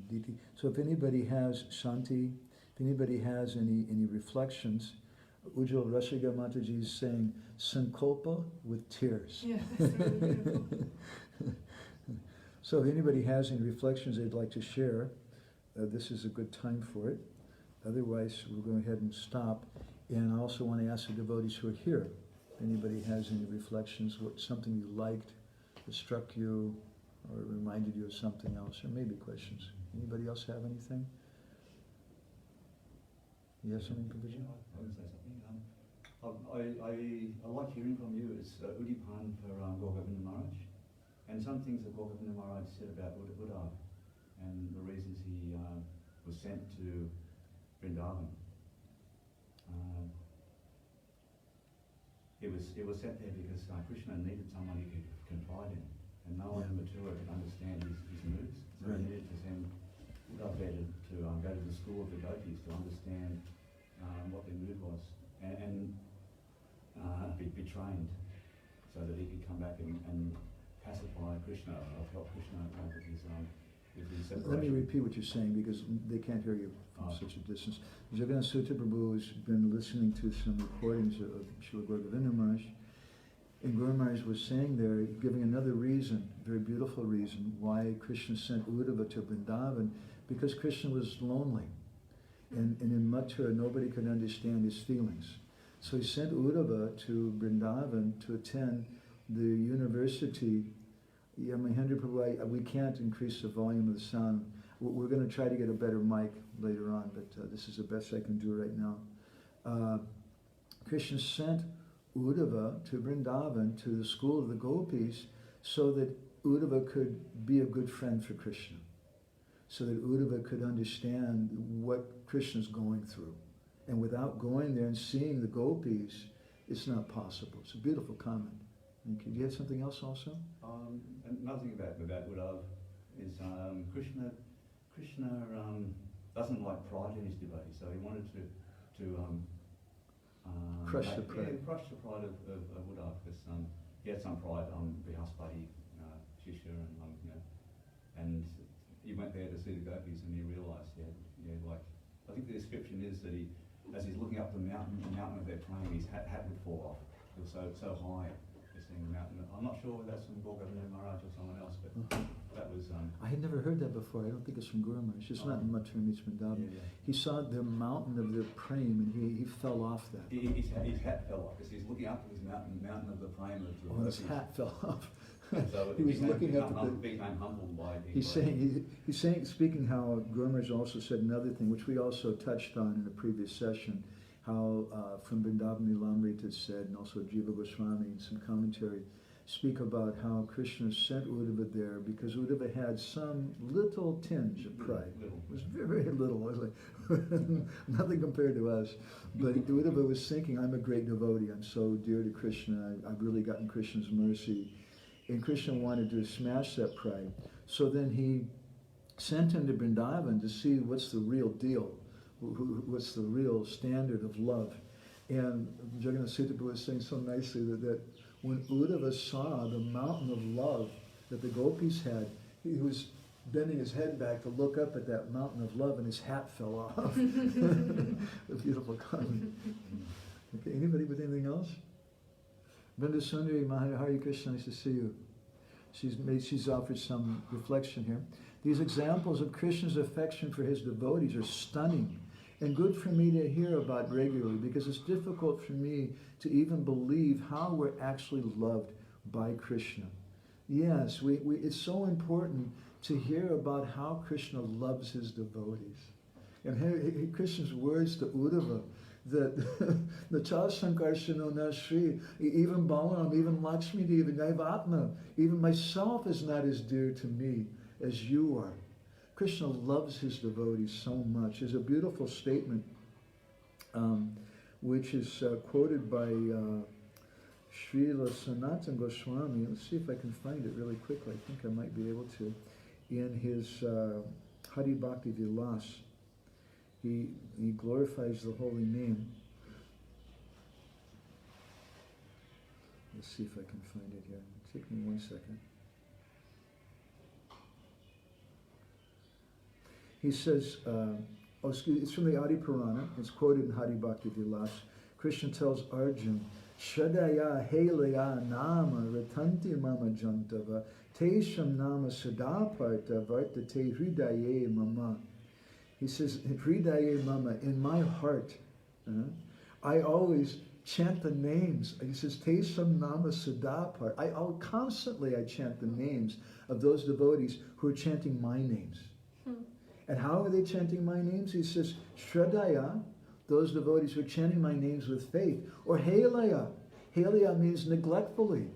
A: Aditi. So if anybody has Shanti, if anybody has any reflections, Ujjwala Rasiga Mataji is saying Sankalpa with tears.
B: Yeah, that's really beautiful.
A: So if anybody has any reflections they'd like to share, this is a good time for it. Otherwise, we'll go ahead and stop. And I also want to ask the devotees who are here, if anybody has any reflections, something you liked, that struck you, or reminded you of something else, or maybe questions. Anybody else have anything? You have something, Prabhuji?
C: I want to say something. I like hearing from you. It's Uddhavan for Gorgovinda Maharaj, and some things that Gorgovinda Maharaj said about Uddhava, and the reasons he was sent to Vrindavan. He was sent there because Krishna needed someone he could confide in, and no one in Mathura could understand his moves. So
A: Right.
C: he needed to send Uddhava there to go to the school of devotees to understand what their mood was, and be trained so that he could come back and pacify Krishna, or help Krishna with his separation.
A: Let me repeat what you're saying because they can't hear you from such a distance. Jagannath Sutta Prabhu has been listening to some recordings of Srila Govinda Maharaj, and Guru Maharaj was saying there, giving another reason, very beautiful reason, why Krishna sent Uddhava to Vrindavan, because Krishna was lonely. And in Mathura, nobody could understand his feelings. So he sent Uddhava to Vrindavan to attend the university. Mahendra Prabhu, we can't increase the volume of the sound. We're going to try to get a better mic later on, but this is the best I can do right now. Krishna sent Uddhava to Vrindavan, to the school of the gopis, so that Uddhava could be a good friend for Krishna, so that Uddhava could understand what Krishna's going through. And without going there and seeing the gopis, it's not possible. It's a beautiful comment. Do you have something else also?
C: Another thing about Uddhava is Krishna doesn't like pride in his devotees, so he wanted to
A: crush the pride.
C: Yeah, crush the pride of Uddhava, because he had some pride on Brihaspati, Shishya, and he went there to see the gopis, and he realised, I think the description is that as he's looking up the mountain of their praying, his hat would fall off. It was so high, just seeing the mountain. I'm not sure whether that's from Govinda Maharaj or someone else, but that was...
A: I had never heard that before. I don't think it's from Guru Maharaj. It's not in Mathura meets Vrindavan.
C: Yeah.
A: He saw the mountain of their praying, and he fell off that.
C: His hat fell off, because he's looking up at this mountain of the praying of the
A: His hat fell off.
C: So
A: he was looking up at the...
C: became humbled by...
A: He's saying, speaking how Guru Maharaj also said another thing, which we also touched on in a previous session, how from Vrindavan Nilamrita said, and also Jiva Goswami in some commentary, speak about how Krishna sent Uddhava there because Uddhava had some little tinge of pride. It was very, very little. It was like nothing compared to us. But Uddhava was thinking, I'm a great devotee. I'm so dear to Krishna. I've really gotten Krishna's mercy. And Krishna wanted to smash that pride. So then he sent him to Vrindavan to see what's the real deal, what's the real standard of love. And Jagannath Sutta Prabhu was saying so nicely that when Uddhava saw the mountain of love that the gopis had, he was bending his head back to look up at that mountain of love, and his hat fell off. A beautiful comment. Okay, anybody with anything else? Vrinda Sundari, Mahari Krishna, nice to see you. She's offered some reflection here. These examples of Krishna's affection for his devotees are stunning and good for me to hear about regularly, because it's difficult for me to even believe how we're actually loved by Krishna. Yes, it's so important to hear about how Krishna loves his devotees. And Krishna's words to Uddhava, that the Sankarsano Nashri, even Balaram, even Lakshmi Devi, Naivatma, even myself is not as dear to me as you are. Krishna loves his devotees so much. There's a beautiful statement which is quoted by Srila Sanatana Goswami. Let's see if I can find it really quickly. I think I might be able to. In his Hari Bhakti Vilas, he glorifies the holy name. Let's see if I can find it here. Take me 1 second. He says, it's from the Adi Purana, it's quoted in Hari Bhakti Vilas. Krishna tells Arjuna, Shadaya Helaya Nama Ratanti Mama Jantava Tesham Nama Sadaparta Vartate Hridaye Mama. He says, Hridaye Mama, in my heart, I always chant the names. He says, Tesham Nama Sadapart. I constantly chant the names of those devotees who are chanting my names. And how are they chanting my names? He says, Shradaya, those devotees who are chanting my names with faith. Or Helaya. Helaya means neglectfully.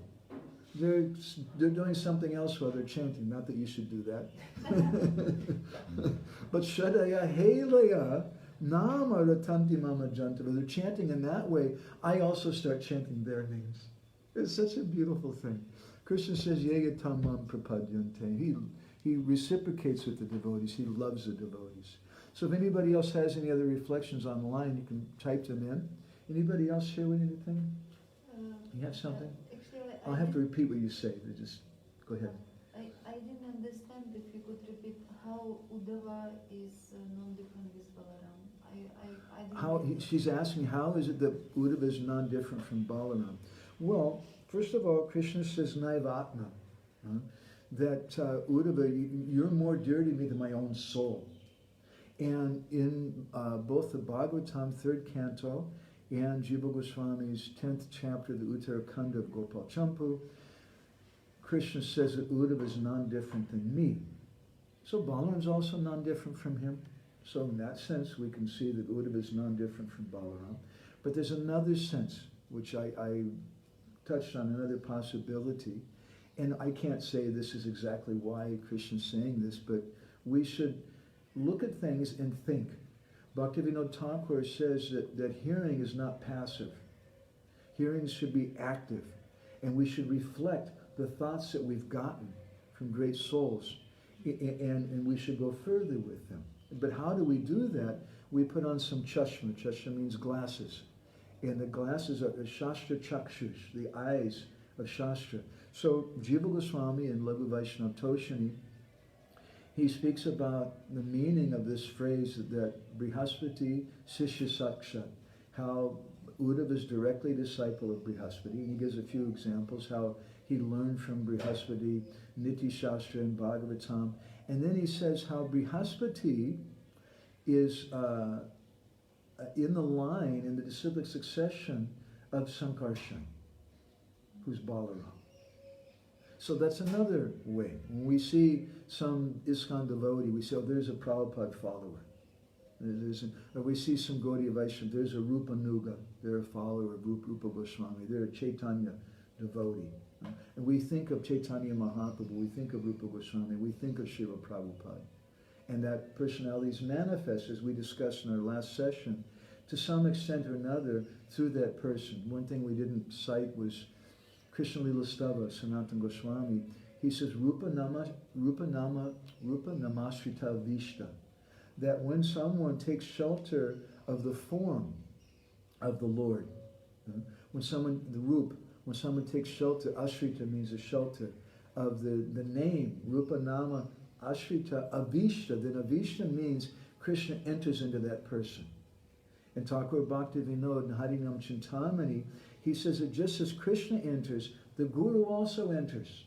A: They're doing something else while they're chanting. Not that you should do that. But Shradaya, Helaya, Nama Ratanti Mama Jantava. They're chanting in that way. I also start chanting their names. It's such a beautiful thing. Krishna says, Yeyatamam Prapadyante. He reciprocates with the devotees. He loves the devotees. So if anybody else has any other reflections online, you can type them in. Anybody else share with anything? You have something?
D: Actually,
A: I'll have to repeat what you say, but just go ahead.
D: I didn't understand if you could repeat how Uddhava is non-different with Balaram. I didn't
A: How she's asking, how is it that Uddhava is non-different from Balaram? Well, first of all, Krishna says Naivatma, that Uddhava, you're more dear to me than my own soul. And in both the Bhagavatam 3rd canto and Jiva Goswami's 10th chapter, the Uttarakanda of Gopal Champu, Krishna says that Uddhava is non-different than me. So Balaram is also non-different from him. So in that sense, we can see that Uddhava is non-different from Balaram. But there's another sense, which I touched on, another possibility. And I can't say this is exactly why Krishna's saying this, but we should look at things and think. Bhaktivinoda Thakur says that hearing is not passive. Hearing should be active. And we should reflect the thoughts that we've gotten from great souls. And we should go further with them. But how do we do that? We put on some chashma. Chashma means glasses. And the glasses are the Shastra Chakshush, the eyes of Shastra. So Jiva Goswami in Laghu Vaishnava Toshani, he speaks about the meaning of this phrase that Brihaspati Sishya Sakshat, how Uddhava is directly disciple of Brihaspati. He gives a few examples how he learned from Brihaspati, Niti Shastra and Bhagavatam. And then he says how Brihaspati is in the line, in the disciplic succession of Sankarshan, who's Balaram. So that's another way. When we see some ISKCON devotee, we say, oh, there's a Prabhupada follower. Or we see some Gaudiya Vaishnava, there's a Rupa Nuga, they're a follower of Rupa Goswami, they're a Chaitanya devotee. And we think of Chaitanya Mahaprabhu, we think of Rupa Goswami, we think of Srila Prabhupada. And that personality is manifest, as we discussed in our last session, to some extent or another through that person. One thing we didn't cite was Krishna Lila Stava, Sanatana Goswami. He says, Rupa Namashrita Vishta. That when someone takes shelter of the form of the Lord, when someone takes shelter, Ashrita means a shelter, of the name, Rupa Nama Ashrita Avishta, then Avishta means Krishna enters into that person. And Thakur Bhaktivinoda in Harinam Chintamani, he says that just as Krishna enters, the Guru also enters.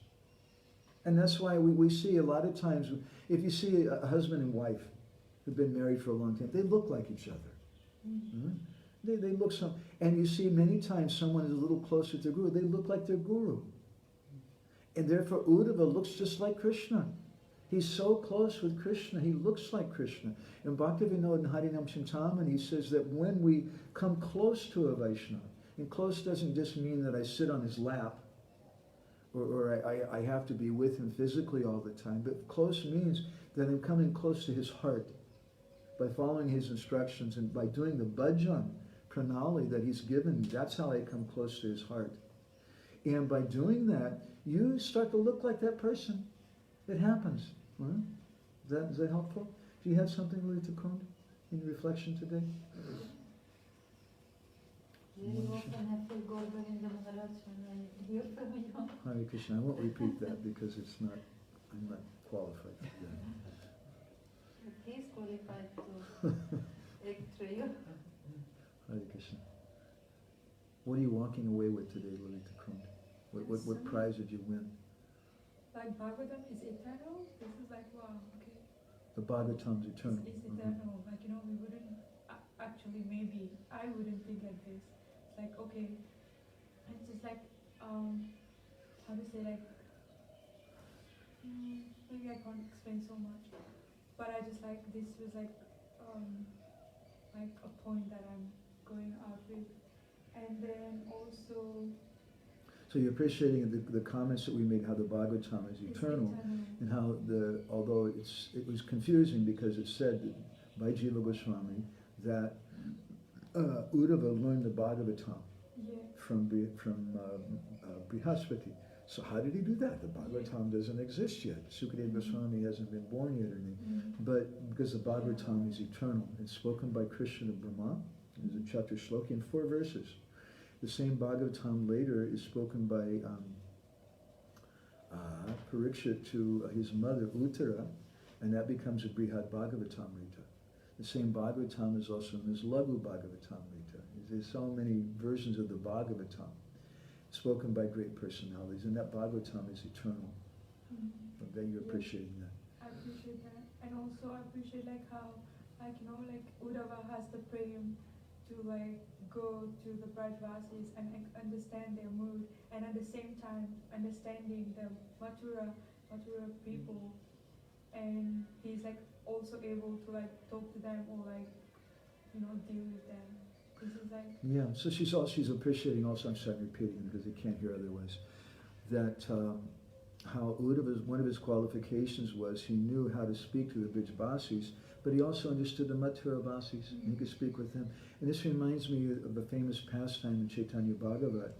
A: And that's why we see a lot of times, if you see a husband and wife who've been married for a long time, they look like each other. Mm-hmm. They look some, and you see many times someone is a little closer to Guru, they look like their Guru. And therefore Uddhava looks just like Krishna. He's so close with Krishna, he looks like Krishna. And Bhaktivinoda in Harinam Chintamani, he says that when we come close to a Vaishnava, and close doesn't just mean that I sit on his lap, or I have to be with him physically all the time, but close means that I'm coming close to his heart by following his instructions and by doing the bhajan, pranali that he's given me. That's how I come close to his heart. And by doing that, you start to look like that person. It happens. Huh? Is that helpful? Do you have something, Lita Kund, in reflection today?
D: Very often I feel Gauravinda Maharaj when I hear from you.
A: Hare Krishna. I won't repeat that because I'm not qualified to do that.
D: He is qualified to lecture you.
A: Hare Krishna. What are you walking away with today, Lita Kund? What prize did you win?
B: Like Bhagavatam is eternal. This is like, wow, okay.
A: The Bhagavatam's eternal.
B: It's eternal. Like, we wouldn't, actually maybe, I wouldn't think like this. It's like, okay, it's just like, how to say, like, maybe I can't explain so much. But I just like, this was like a point that I'm going out with. And then also,
A: So you're appreciating the comments that we made, how the Bhagavatam is eternal, and how although it was confusing because it said by Jiva Goswami that Uddhava learned the Bhagavatam from Brihaspati. So how did he do that? The Bhagavatam doesn't exist yet. Sukadeva Goswami hasn't been born yet, or anything. But because the Bhagavatam is eternal, it's spoken by Krishna to Brahma. There's a chapter shloki in 4 verses. The same Bhagavatam later is spoken by Kurukshetra to his mother Uddhava, and that becomes a Brihad Bhagavatamrita. The same Bhagavatam is also known as Laghu Bhagavatamrita. There's so many versions of the Bhagavatam spoken by great personalities, and that Bhagavatam is eternal. That you're appreciating that.
B: I appreciate that, and also I appreciate like how, like Uddhava has the prayam to like go to the Brajvasis and understand their mood, and at the same time understanding the Mathura people, and he's like also able to like talk to them or like deal with them. This is like
A: Yeah, so she's appreciating also, I'm sorry, repeating because they can't hear otherwise, that how Uddhava, one of his qualifications was he knew how to speak to the Brajvasis, but he also understood the Mathura Vasis, and he could speak with them. And this reminds me of a famous pastime in Chaitanya Bhagavat,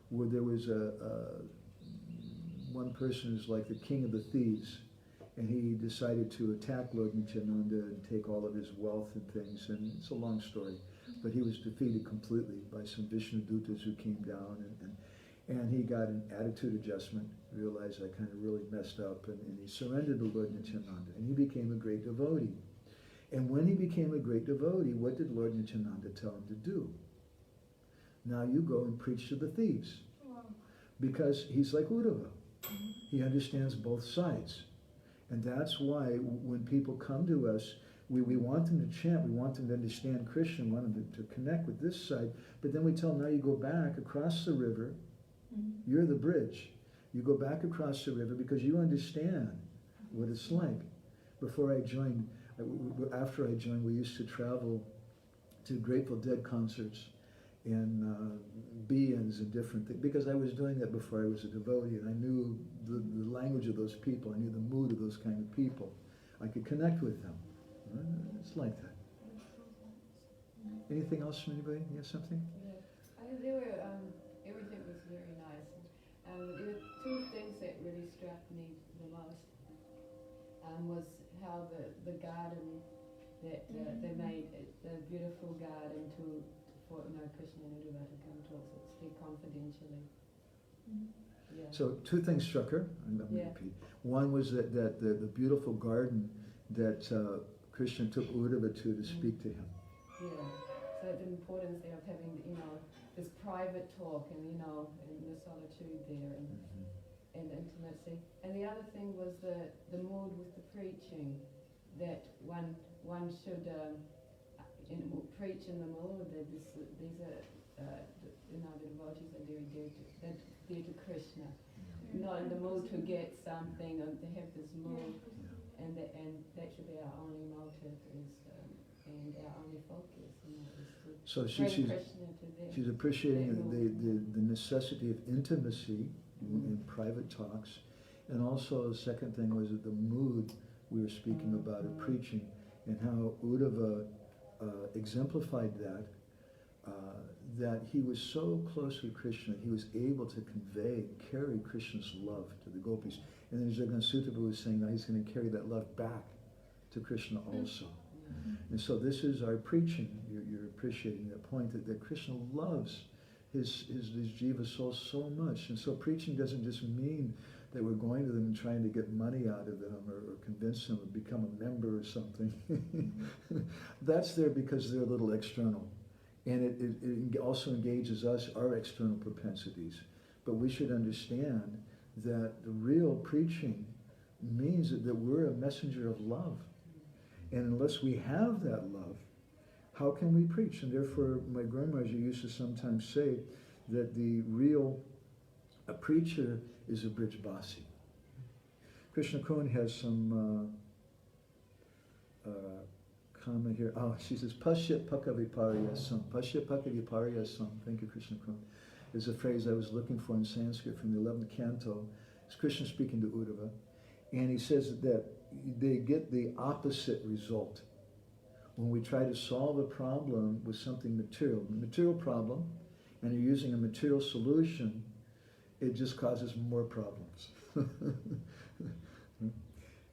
A: where there was one person who's like the king of the thieves, and he decided to attack Lord Nityananda and take all of his wealth and things, and it's a long story, but he was defeated completely by some Vishnu Dutas who came down, and he got an attitude adjustment, realized I kind of really messed up, and he surrendered to Lord Nityananda, and he became a great devotee. And when he became a great devotee, what did Lord Nityananda tell him to do? Now you go and preach to the thieves.
B: wow.
A: Because he's like Uddhava. He understands both sides. And that's why when people come to us, we want them to chant, we want them to understand Krishna, we want them to connect with this side, but then we tell them, now you go back across the river, you're the bridge. You go back across the river because you understand what it's like. After I joined, we used to travel to Grateful Dead concerts and be-ins and different things, because I was doing that before I was a devotee, and I knew the language of those people, I knew the mood of those kind of people. I could connect with them. It's like that. Anything else from anybody? You have something?
E: Yeah, there were, everything was very nice. There were 2 things that really struck me the most. Was how the garden that they made, the beautiful garden for Krishna and Uddhava to come to speak confidentially. Yeah.
A: So 2 things struck her. I'm going to repeat. One was that the beautiful garden that Krishna took Uddhava to speak to him.
E: Yeah. So the importance there of having this private talk and and the solitude there and intimacy. And the other thing was the mood with the preaching, that one should preach in the mood that these are the devotees are very dear to Krishna, not in the mood to get something or to have this mood, and that should be our only motive and our only focus.
A: So
E: bring Krishna to them.
A: she's appreciating the necessity of intimacy in private talks, and also the second thing was that the mood we were speaking about of preaching, and how Uddhava exemplified that he was so close with Krishna, he was able to carry Krishna's love to the gopis. And then Jagansutava was saying now he's going to carry that love back to Krishna also. And so this is our preaching. You're appreciating that point that Krishna loves his jiva souls so much. And so preaching doesn't just mean that we're going to them and trying to get money out of them or convince them to become a member or something. That's there because they're a little external. And it also engages us, our external propensities. But we should understand that the real preaching means that we're a messenger of love. And unless we have that love, how can we preach? And therefore, my grandmother used to sometimes say that a preacher is a Brijbasi. Krishna Kun has some comment here. Oh, she says, Pasya Pakaviparyasam. Pasya Pakaviparyasam. Thank you, Krishna Kun. Is a phrase I was looking for in Sanskrit from the 11th canto. It's Krishna speaking to Uddhava. And he says that they get the opposite result when we try to solve a problem with something material problem, and you're using a material solution, it just causes more problems.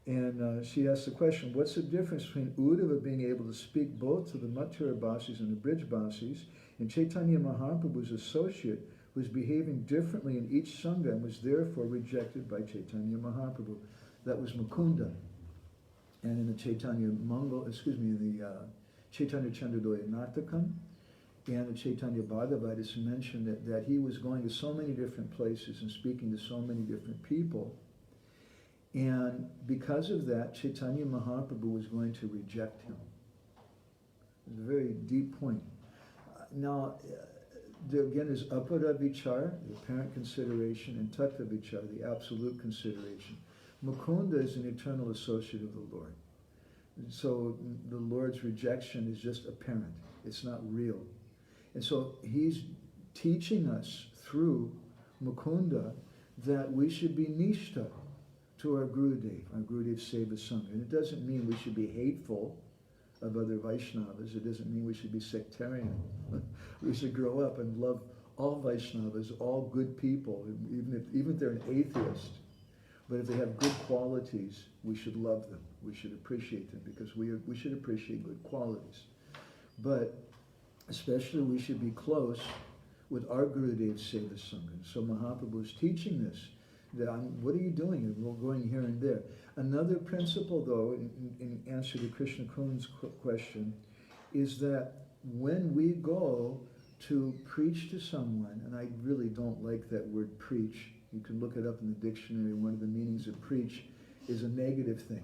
A: And she asked the question, what's the difference between Uddhava being able to speak both to the Mathura Basis and the Bridge Basis, and Chaitanya Mahaprabhu's associate who was behaving differently in each Sangha and was therefore rejected by Chaitanya Mahaprabhu? That was Mukunda. And in the Chaitanya Chaitanya Chandradoya Natakam and the Chaitanya Bhagavatas mentioned that he was going to so many different places and speaking to so many different people. And because of that, Chaitanya Mahaprabhu was going to reject him. It's a very deep point. Now, there again is Apara Vichar, the apparent consideration, and Tattva Vichar, the absolute consideration. Mukunda is an eternal associate of the Lord. So the Lord's rejection is just apparent. It's not real. And so he's teaching us through Mukunda that we should be nishta to our Gurudev Seva Sangha. And it doesn't mean we should be hateful of other Vaishnavas. It doesn't mean we should be sectarian. We should grow up and love all Vaishnavas, all good people, even if they're an atheist. But if they have good qualities, we should love them. We should appreciate them because we should appreciate good qualities. But especially we should be close with our Gurudev Seva Sangha. So Mahaprabhu is teaching this. That what are you doing? And we're going here and there. Another principle, though, in answer to Krishna Kuhn's question, is that when we go to preach to someone, and I really don't like that word preach. You can look it up in the dictionary. One of the meanings of preach is a negative thing.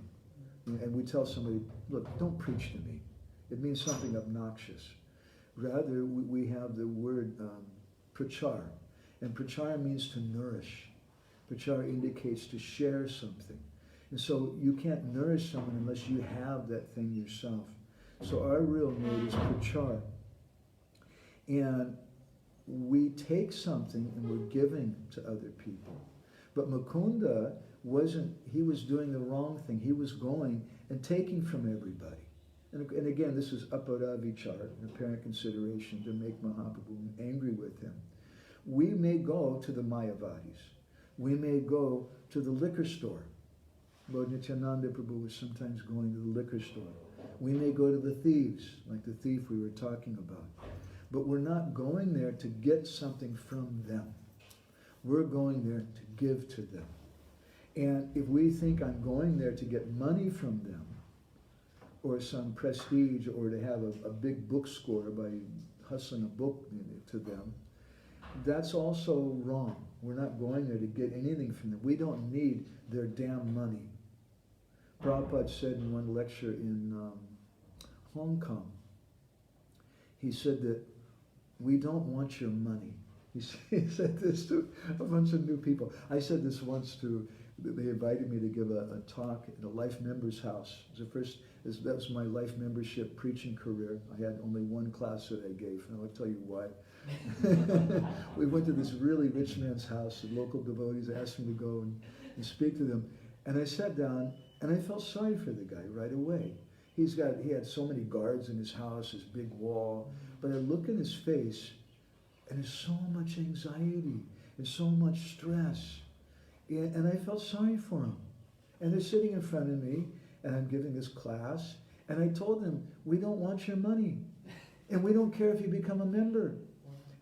A: And we tell somebody, look, don't preach to me. It means something obnoxious. Rather, we have the word prachar. And prachar means to nourish. Prachar indicates to share something. And so you can't nourish someone unless you have that thing yourself. So our real mode is prachar. And we take something and we're giving to other people. But Mukunda he was doing the wrong thing. He was going and taking from everybody. And again, this is apara vichar, an apparent consideration to make Mahaprabhu angry with him. We may go to the Mayavadis. We may go to the liquor store. Lord Nityananda Prabhu was sometimes going to the liquor store. We may go to the thieves, like the thief we were talking about. But we're not going there to get something from them. We're going there to give to them. And if we think I'm going there to get money from them, or some prestige, or to have a big book score by hustling a book to them, that's also wrong. We're not going there to get anything from them. We don't need their damn money. Prabhupada said in one lecture in Hong Kong, he said that we don't want your money. He said this to a bunch of new people. I said this once to, they invited me to give a talk at a Life Members House. That was my Life Membership preaching career. I had only one class that I gave, and I'll tell you why. We went to this really rich man's house, the local devotees asked me to go and speak to them. And I sat down, and I felt sorry for the guy right away. He had so many guards in his house, his big wall, but I look in his face, and there's so much anxiety and so much stress. And I felt sorry for him. And they're sitting in front of me, and I'm giving this class, and I told them, we don't want your money, and we don't care if you become a member.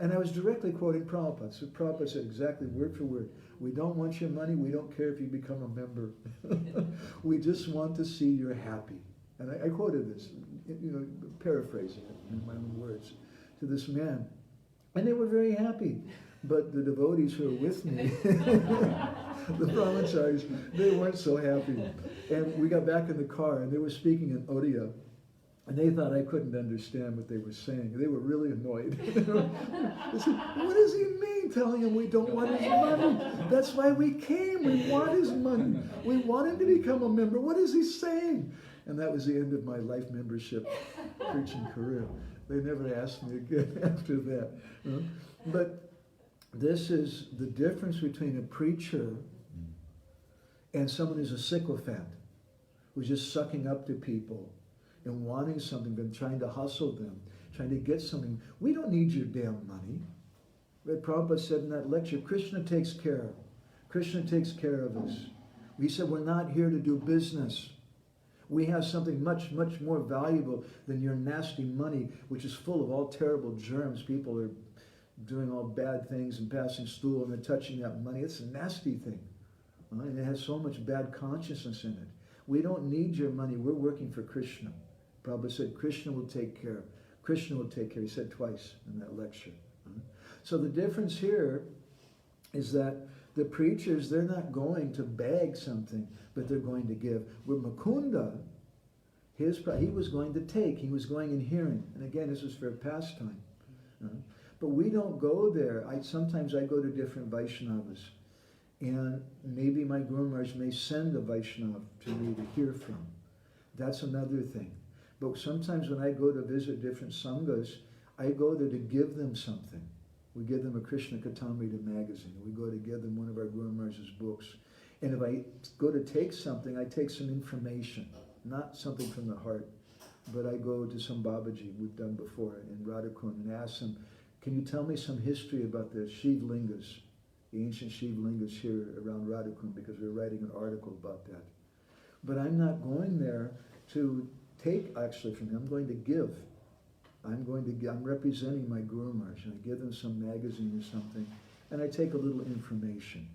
A: And I was directly quoting Prabhupada. So Prabhupada said exactly word for word, we don't want your money, we don't care if you become a member. We just want to see you're happy. And I quoted this, paraphrasing it in my own words, to this man. And they were very happy. But the devotees who were with me, the brahmacharis, they weren't so happy. And we got back in the car, and they were speaking in Odia, and they thought I couldn't understand what they were saying. They were really annoyed. They said, what does he mean telling him we don't want his money? That's why we came. We want his money. We want him to become a member. What is he saying? And that was the end of my Life Membership preaching career. They never asked me again after that. But this is the difference between a preacher and someone who's a sycophant, who's just sucking up to people and wanting something, but trying to hustle them, trying to get something. We don't need your damn money. But Prabhupada said in that lecture, Krishna takes care. Krishna takes care of us. He said, we're not here to do business. We have something much, much more valuable than your nasty money, which is full of all terrible germs. People are doing all bad things and passing stool and they're touching that money. It's a nasty thing. And it has so much bad consciousness in it. We don't need your money. We're working for Krishna. Prabhupada said, Krishna will take care. Krishna will take care. He said twice in that lecture. So the difference here is that the preachers, they're not going to beg something, but they're going to give. With Mukunda, he was going to take. He was going in hearing. And again, this is for pastime. But we don't go there. Sometimes I go to different Vaishnavas. And maybe my Guru Maharaj may send a Vaishnava to me to hear from. That's another thing. But sometimes when I go to visit different Sanghas, I go there to give them something. We give them a Krishna Katamrita magazine. We go to give them one of our Guru Maharaj's books. And if I go to take something, I take some information, not something from the heart. But I go to some Babaji we've done before in Radhakund and ask them, can you tell me some history about the Shiv Lingas, the ancient Shiv Lingas here around Radhakund, because we're writing an article about that. But I'm not going there to take actually from him. I'm going to give. I'm representing my Guru Maharaj, and I give them some magazine or something, and I take a little information.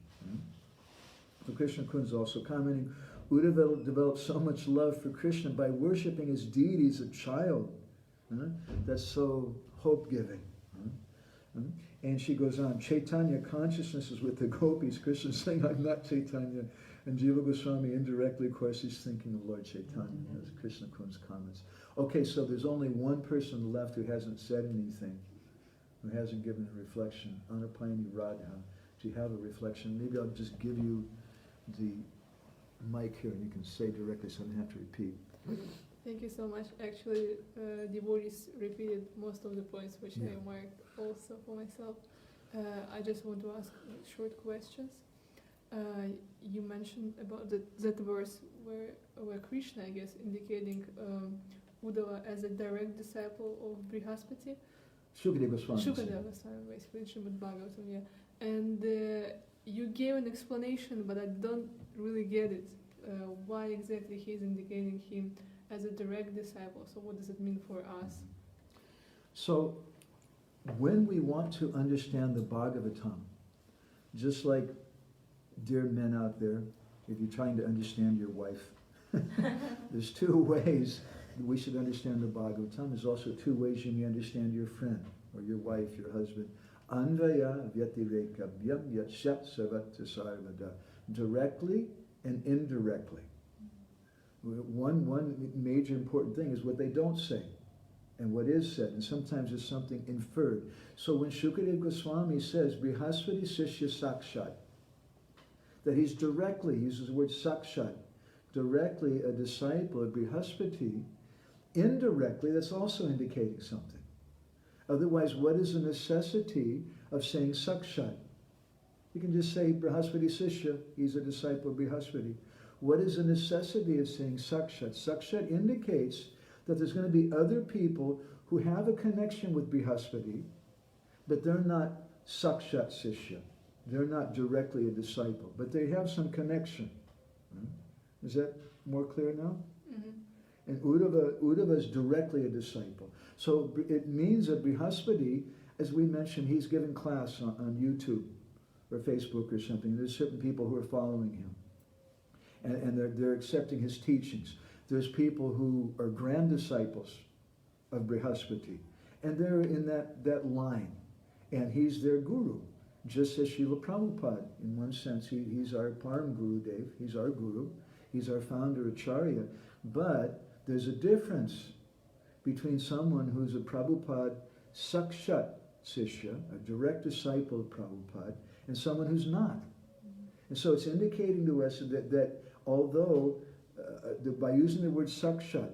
A: So Krishna Kun's also commenting, Uddhava developed so much love for Krishna by worshipping his deity as a child. That's so hope-giving. And she goes on, Chaitanya consciousness is with the gopis. Krishna's saying, I'm not Chaitanya. And Jiva Goswami indirectly, of course, he's thinking of Lord Chaitanya, as Krishna Kun's comments. Okay, so there's only one person left who hasn't said anything, who hasn't given a reflection. Anapayani Radha, do you have a reflection? Maybe I'll just give you the mic here and you can say directly so I don't have to repeat.
F: Thank you so much. Actually, devotees repeated most of the points which I marked also for myself. I just want to ask short questions. You mentioned about that verse where Krishna, I guess, indicating Uddhava as a direct disciple of Brihaspati.
A: Shukadeva Goswami.
F: Shukadeva Goswami, basically, in Srimad Bhagavatam, yeah. And you gave an explanation, but I don't really get it. Why exactly he's indicating him as a direct disciple? So what does it mean for us?
A: So when we want to understand the Bhagavatam, just like dear men out there, if you're trying to understand your wife, there's two ways we should understand the Bhagavatam. There's also two ways you may understand your friend or your wife, your husband. Anvaya vyatirekabhyam yatshat savat sarvada. Directly and indirectly. One major important thing is what they don't say and what is said, and sometimes it's something inferred. So when Shukadeva Goswami says Brihaspati Sishya Sakshat, that he's directly, he uses the word Sakshat, directly a disciple of Brihaspati, indirectly that's also indicating something. Otherwise, what is the necessity of saying Sakshat? You can just say Brihaspati Sishya, he's a disciple of Brihaspati. What is the necessity of saying Sakshat? Sakshat indicates that there's going to be other people who have a connection with Brihaspati, but they're not Sakshat Sishya. They're not directly a disciple, but they have some connection. Is that more clear now?
F: Mm-hmm.
A: And Uddhava is directly a disciple. So it means that Brihaspati, as we mentioned, he's giving class on YouTube or Facebook or something. There's certain people who are following him. And they're accepting his teachings. There's people who are grand disciples of Brihaspati. And they're in that line. And he's their guru. Just as Srila Prabhupada, in one sense, he's our Param Guru Dev. He's our guru. He's our founder Acharya. But there's a difference between someone who's a Prabhupada Sakshat Sishya, a direct disciple of Prabhupada, and someone who's not. And so it's indicating to us that although by using the word Sakshat,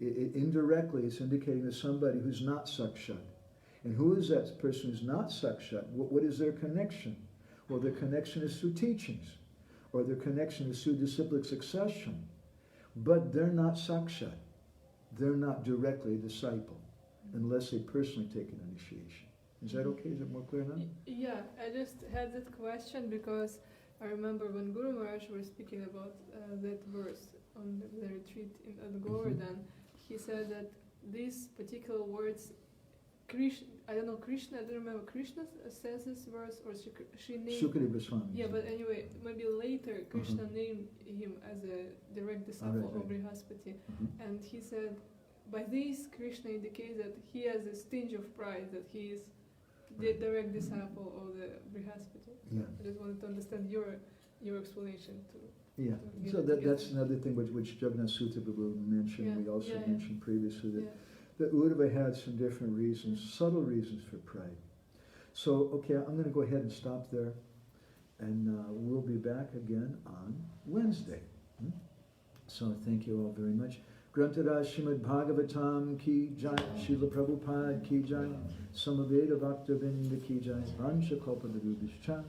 A: indirectly it's indicating to somebody who's not Sakshat. And who is that person who's not Sakshat? What is their connection? Well, their connection is through teachings, or their connection is through disciplic succession. But they're not Sakshat. They're not directly a disciple, unless they personally take an initiation. Is that okay? Is it more clear now?
F: Yeah, I just had that question because I remember when Guru Maharaj was speaking about that verse on the retreat at Govardhan, he said that these particular words, Krishna, I don't know, Krishna, I don't remember, Krishna says this verse or she named.
A: Sukadeva Swami.
F: Yeah, but anyway, maybe later Krishna named him as a direct disciple of Brihaspati, and he said, by this Krishna indicates that he has a tinge of pride, that he is the direct disciple of the Brihaspati.
A: Yeah.
F: I just wanted to understand your explanation too.
A: Yeah,
F: to
A: so
F: get it
A: that's
F: together.
A: another thing which Jagannath Sutta Prabhu mentioned,
F: Yeah,
A: we also
F: yeah, yeah.
A: mentioned previously, that,
F: Yeah.
A: that Uddhava had some different reasons, subtle reasons for pride. So, okay, I'm going to go ahead and stop there, and we'll be back again on Wednesday. So thank you all very much. Grantaraj Srimad Bhagavatam ki jai, Srila Prabhupada ki jai, Samaveda Bhakta Vinda ki jai, Vancha Kalpa Vidubhischa.